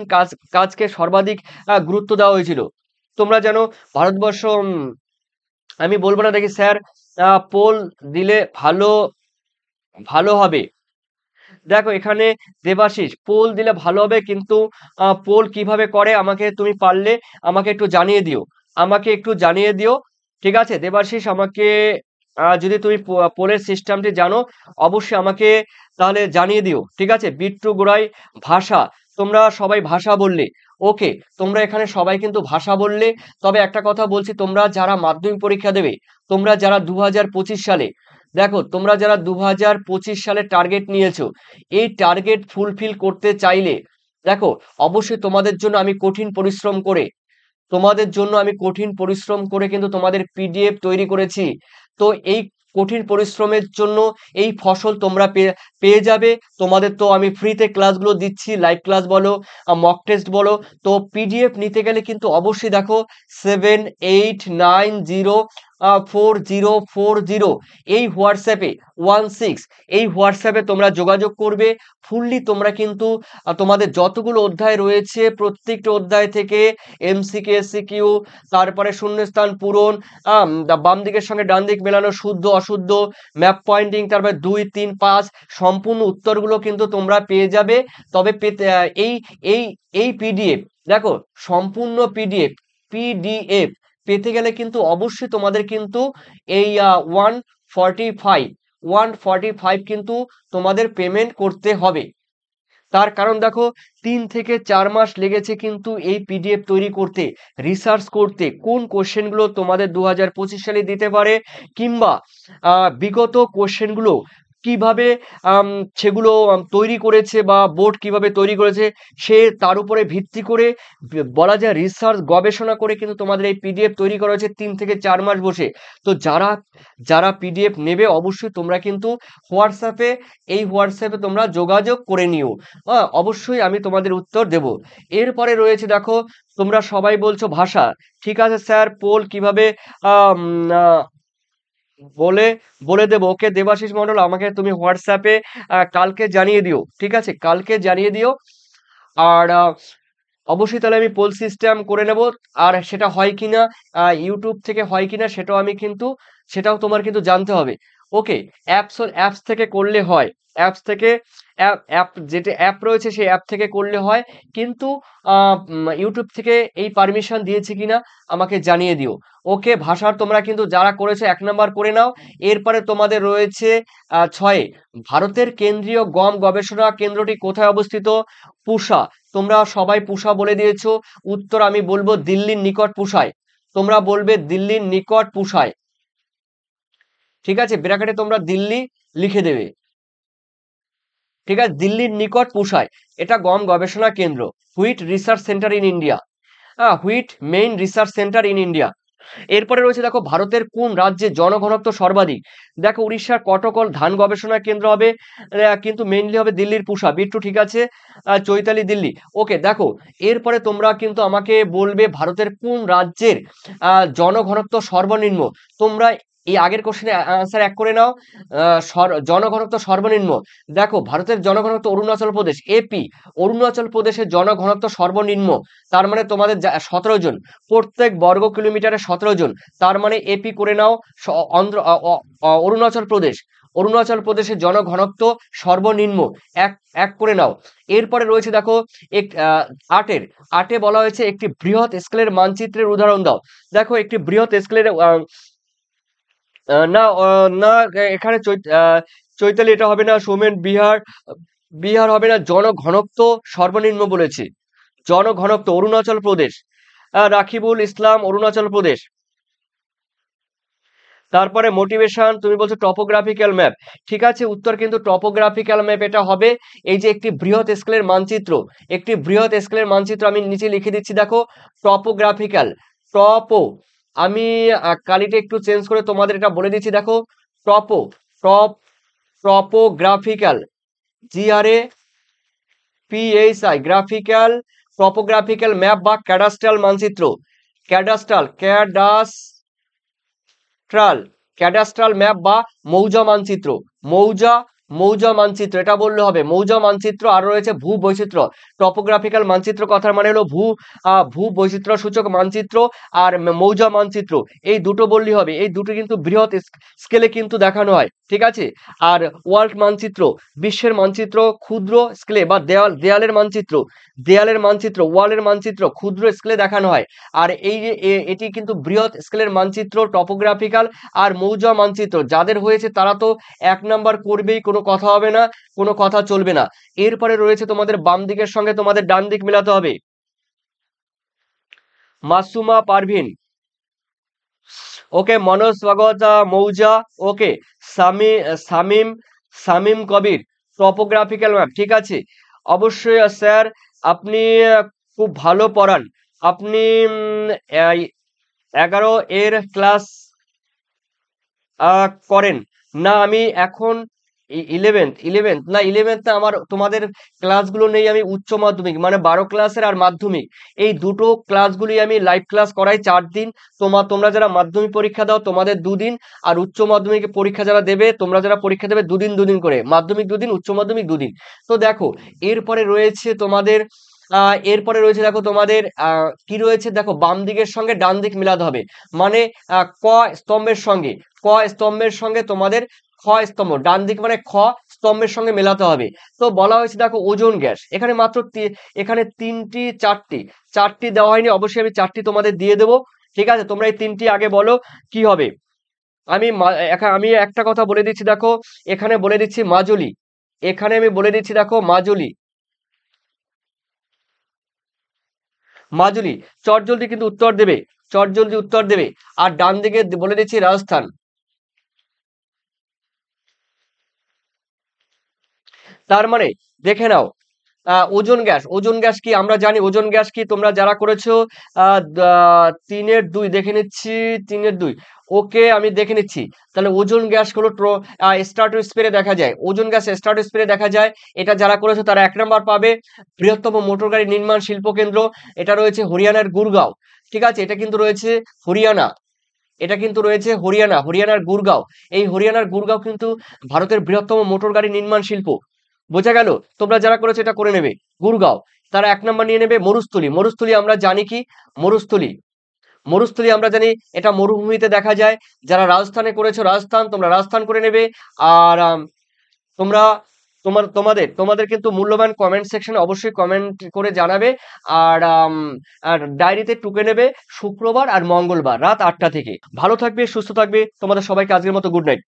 কাজকে সর্বাধিক গুরুত্ব দেওয়া হয়েছিল? তোমরা জানো ভারতবর্ষ, আমি বলবো না দেখি স্যার, পোল দিলে ভালো ভালো হবে। দেখো এখানে দেবাশিস, পোল দিলে ভালো হবে, কিন্তু পোল কিভাবে করে আমাকে তুমি পারলে আমাকে একটু জানিয়ে দিও, আমাকে একটু জানিয়ে দিও, ঠিক আছে দেবাশিস। আমাকে যদি তুমি পোলের সিস্টেমটি জানো অবশ্যই আমাকে তাহলে জানিয়ে দিও, ঠিক আছে। বিট্টু গোড়াই ভাষা, তোমরা সবাই ভাষা বললে, ওকে, তোমরা এখানে সবাই কিন্তু ভাষা বললে। তবে একটা কথা বলছি, তোমরা যারা মাধ্যমিক পরীক্ষা দেবে, তোমরা যারা 2025 সালে, দেখো তোমরা যারা 2025 সালে টার্গেট নিয়েছো, এই টার্গেট ফুলফিল করতে চাইলে দেখো অবশ্যই তোমাদের জন্য আমি কঠিন পরিশ্রম করে, কিন্তু তোমাদের পিডিএফ তৈরি করেছি। তো এই কঠিন পরিশ্রমের জন্য এই ফসল তোমরা পেয়ে যাবে। তোমাদের তো আমি ফ্রিতে ক্লাসগুলো দিচ্ছি, লাইভ ক্লাস বলো, মক টেস্ট বলো। তো পিডিএফ নিতে গেলে কিন্তু অবশ্যই দেখো 78904040 এই হোয়াটসঅ্যাপে 16 এই হোয়াটসঅ্যাপে তোমরা যোগাযোগ করবে। ফুললি তোমরা কিন্তু তোমাদের যতগুলো অধ্যায় রয়েছে প্রত্যেকটা অধ্যায় থেকে এমসিকিউ, এসসিকিউ, তারপরে শূন্যস্থান পূরণ, বাম দিকের সঙ্গে ডান দিক মেলানো, শুদ্ধ অশুদ্ধ, ম্যাপ পয়েন্টিং, তারপরে 2, 3, 5 সম্পূর্ণ উত্তরগুলো কিন্তু তোমরা পেয়ে যাবে। তবে এই এই এই পিডিএফ, দেখো সম্পূর্ণ পিডিএফ পেতে গেলে কিন্তু অবশ্যই তোমাদের কিন্তু এই 145 কিন্তু তোমাদের পেমেন্ট করতে হবে। তার কারণ দেখো 3 থেকে 4 মাস লেগেছে কিন্তু এই পিডিএফ তৈরি করতে, রিসার্চ করতে, কোন কোশ্চেনগুলো তোমাদের 2025 সালে দিতে পারে, কিংবা বিগত কোশ্চেনগুলো কিভাবে সেগুলো তৈরি করেছে বা বোর্ড কিভাবে তৈরি করেছে, সে তার উপরে ভিত্তি করে বলা যায় রিসার্চ গবেষণা করে কিন্তু তোমাদের এই পিডিএফ তৈরি করা হয়েছে 3 থেকে 4 মাস বসে। তো যারা যারা পিডিএফ নেবে অবশ্যই তোমরা কিন্তু হোয়াটসঅ্যাপে তোমরা যোগাযোগ করে নিও। অবশ্যই আমি তোমাদের উত্তর দেব। এরপরে রয়েছে দেখো, তোমরা সবাই বলছো ভাষা, ঠিক আছে স্যার, পোল কিভাবে আম, আহ, বলে বলে দেবো। ওকে দেবাশিস মন্ডল, আমাকে তুমি হোয়াটসঅ্যাপে কালকে জানিয়ে দিও, ঠিক আছে, কালকে জানিয়ে দিও। আর অবশ্যই তাহলে আমি পোল সিস্টেম করে নেব। আর সেটা হয় কিনা, ইউটিউব থেকে হয় কিনা সেটাও তোমার কিন্তু জানতে হবে। ওকে, অ্যাপস থেকে করলে হয়, অ্যাপস থেকে যেটা অ্যাপ রয়েছে সেই অ্যাপ থেকে করলে হয়। কিন্তু ইউটিউব থেকে এই পারমিশন দিয়েছে কিনা আমাকে জানিয়ে দিও। ওকে, ভাষার তোমরা কিন্তু যারা করেছো 1 নাম্বার করে নাও। এরপরে তোমাদের রয়েছে 6, ভারতের কেন্দ্রীয় গম গবেষণা কেন্দ্রটি কোথায় অবস্থিত? পুসা। তোমরা সবাই পুসা বলে দিয়েছো, উত্তর আমি বলবো দিল্লির নিকট পুসায়। তোমরা বলবে দিল্লির নিকট পুসায়, ঠিক আছে, ব্র্যাকেটে তোমরা দিল্লি লিখে দেবে, ঠিক আছে, দিল্লির নিকট পুসায়। এটা গম গবেষণা কেন্দ্র, wheat research centre in India, wheat main research centre in India. এরপরে রয়েছে দেখো, ভারতের কোন রাজ্যে জনঘনত্ব সর্বাধিক? দেখো উড়িষ্যার কটকল ধান গবেষণা কেন্দ্র হবে, কিন্তু মেইনলি হবে দিল্লির পুসা। বিট্টু ঠিক আছে, চৈতালি দিল্লি। ওকে, দেখো এরপরে তোমরা কিন্তু আমাকে বলবে ভারতের কোন রাজ্যের জনঘনত্ব সর্বনিম্ন। তোমরা এই আগের কোশ্চেনে আনসার এক করে নাও। জনঘনত্ব সর্বনিম্ন, দেখো ভারতের জনঘনত্ব অরুণাচল প্রদেশ, এপি, অরুণাচল প্রদেশের জনঘনত্ব সর্বনিম্ন, তার মানে তোমাদের 17 জন, প্রত্যেক বর্গ কিলোমিটারে 17 জন, তার মানে এপি করে নাও। অরুণাচল প্রদেশের জনঘনত্ব সর্বনিম্ন, এক এক করে নাও। এরপরে রয়েছে দেখো আটে বলা হয়েছে একটি বৃহৎ স্কেলের মানচিত্রের উদাহরণ দাও। দেখো একটি বৃহৎ স্কেলের না না, এখানে চৈতালি এটা হবে না, সোমেন বিহার হবে না, জনঘনত্ব সর্বনিম্ন বলেছে, জনঘনত্ব অরুণাচল প্রদেশ। রাকিবুল ইসলাম অরুণাচল প্রদেশ। তারপরে মোটিভেশন, তুমি বলছো টপোগ্রাফিক্যাল ম্যাপ, ঠিক আছে, উত্তর কিন্তু টপোগ্রাফিক্যাল ম্যাপ এটা হবে। এই যে একটি বৃহৎ স্কেলের মানচিত্র, আমি নিচে লিখে দিচ্ছি, দেখো টপোগ্রাফিক্যাল, টপো, আমি কালিটা একটু চেঞ্জ করে তোমাদের এটা বলে দিচ্ছি, দেখো topographical, GRAPHI, graphical, topographical map বা ক্যাডাস্ট্রাল মানচিত্র, ক্যাডাস্ট্রাল ম্যাপ বা মৌজা মানচিত্র, মৌজা মানচিত্র এটা বললে হবে, মৌজা মানচিত্র। আর রয়েছে ভূ বৈচিত্র্য, টপোগ্রাফিক্যাল মানচিত্র কথার মানে হলো ভূ বৈচিত্র্য সূচক মানচিত্র, আর মৌজা মানচিত্র, এই দুটো বললেই হবে। এই দুটো কিন্তু বৃহৎ স্কেলে কিন্তু দেখানো হয়, ঠিক আছে। আর ওয়ার্ল্ড মানচিত্র, বিশ্বের মানচিত্র, ক্ষুদ্র স্কেলে বা দেয়ালের মানচিত্র, ওয়ার্ল্ডের মানচিত্র ক্ষুদ্র স্কেলে দেখানো হয়। আর এই যে এটি কিন্তু বৃহৎ স্কেলের মানচিত্র টপোগ্রাফিক্যাল আর মৌজা মানচিত্র যাদের হয়েছে তারা তো 1 নাম্বার করবেই কোনো কোনো কথা হবে না, কোনো কথা চলবে না। এরপরে রয়েছে তোমাদের বাম দিকের সঙ্গে তোমাদের ডান দিক মেলাতে হবে। মাসুমা পারভিন, ওকে। মনোজ স্বাগত মৌজা, ওকে। সামিম সামিম কবির, টপোগ্রাফিক্যাল ম্যাপ, ঠিক আছে। অবশ্যই স্যার, আপনি খুব ভালো পড়ান। আপনি 11 এর ক্লাস করেন না? আমি এখন 11th না, 11th আমার তোমাদের ক্লাসগুলো নেই। আমি উচ্চ মাধ্যমিক মানে 12 ক্লাসের আর মাধ্যমিক এই দুটো ক্লাসগুলি আমি লাইভ ক্লাস করাই 4 দিন। তোমরা যারা মাধ্যমিক পরীক্ষা দাও তোমাদের 2 দিন, আর উচ্চ মাধ্যমিক পরীক্ষা যারা দেবে, তোমরা যারা পরীক্ষা দেবে 2 দিন 2 দিন করে, মাধ্যমিক 2 দিন, উচ্চ মাধ্যমিক 2 দিন। তো দেখো এরপরে রয়েছে তোমাদের দেখো তোমাদের কি রয়েছে, দেখো বাম দিকের সঙ্গে ডান দিক মেলাতে হবে। মানে ক স্তম্ভের সঙ্গে তোমাদের খ স্তম্ভ, ডান দিক মানে খ স্তম্ভের সঙ্গে মেলাতে হবে। তো বলা হয়েছে দেখো ওজোন গ্যাস, এখানে মাত্র এখানে চারটি দেওয়া হয়নি, অবশ্যই আমি 4টি তোমাদের দিয়ে দেবো। ঠিক আছে, তোমরা এই 3টি আগে বলো কি হবে। আমি একটা কথা বলে দিচ্ছি, দেখো এখানে বলে দিচ্ছি মাজুলি, এখানে আমি বলে দিচ্ছি দেখো মাজুলি চটজলদি কিন্তু উত্তর দেবে। আর ডান দিকে বলে দিচ্ছি রাজস্থান। তার মানে দেখে নাও, ওজোন গ্যাস কি আমরা জানি, ওজোন গ্যাস কি তোমরা যারা করেছো 3-2 দেখে নিচ্ছি, 3-2, ওকে আমি দেখে নিচ্ছি। তাহলে ওজোন গ্যাস হলো স্ট্রাটোস্ফিয়ারে দেখা যায়, ওজোন গ্যাস স্ট্রাটোস্ফিয়ারে দেখা যায়। এটা যারা করেছো তারা 1 নম্বর পাবে। বৃহত্তম মোটর গাড়ি নির্মাণ শিল্প কেন্দ্র, এটা রয়েছে হরিয়ানার গুরগাঁও। ঠিক আছে, এটা কিন্তু রয়েছে হরিয়ানা, হরিয়ানার গুরগাঁও। এই হরিয়ানার গুরগাঁও কিন্তু ভারতের বৃহত্তম মোটর গাড়ি নির্মাণ শিল্প। বোঝা গেল? তোমরা যারা করেছো এটা করে নেবে। গুরগাঁও, তারা 1 নম্বর নিয়ে নেবে। মরুস্থলী আমরা জানি কি, মরুস্থলী আমরা জানি এটা মরুভূমিতে দেখা যায়। যারা রাজস্থানে করেছো রাজস্থান, তোমরা রাজস্থান করে নেবে। আর তোমরা তোমাদের কিন্তু মূল্যবান কমেন্ট সেকশনে অবশ্যই কমেন্ট করে জানাবে। আর ডায়েরিতে টুকে নেবে শুক্রবার আর মঙ্গলবার রাত 8টা থেকে। ভালো থাকবে, সুস্থ থাকবে, তোমাদের সবাইকে আজকের মতো গুড নাইট।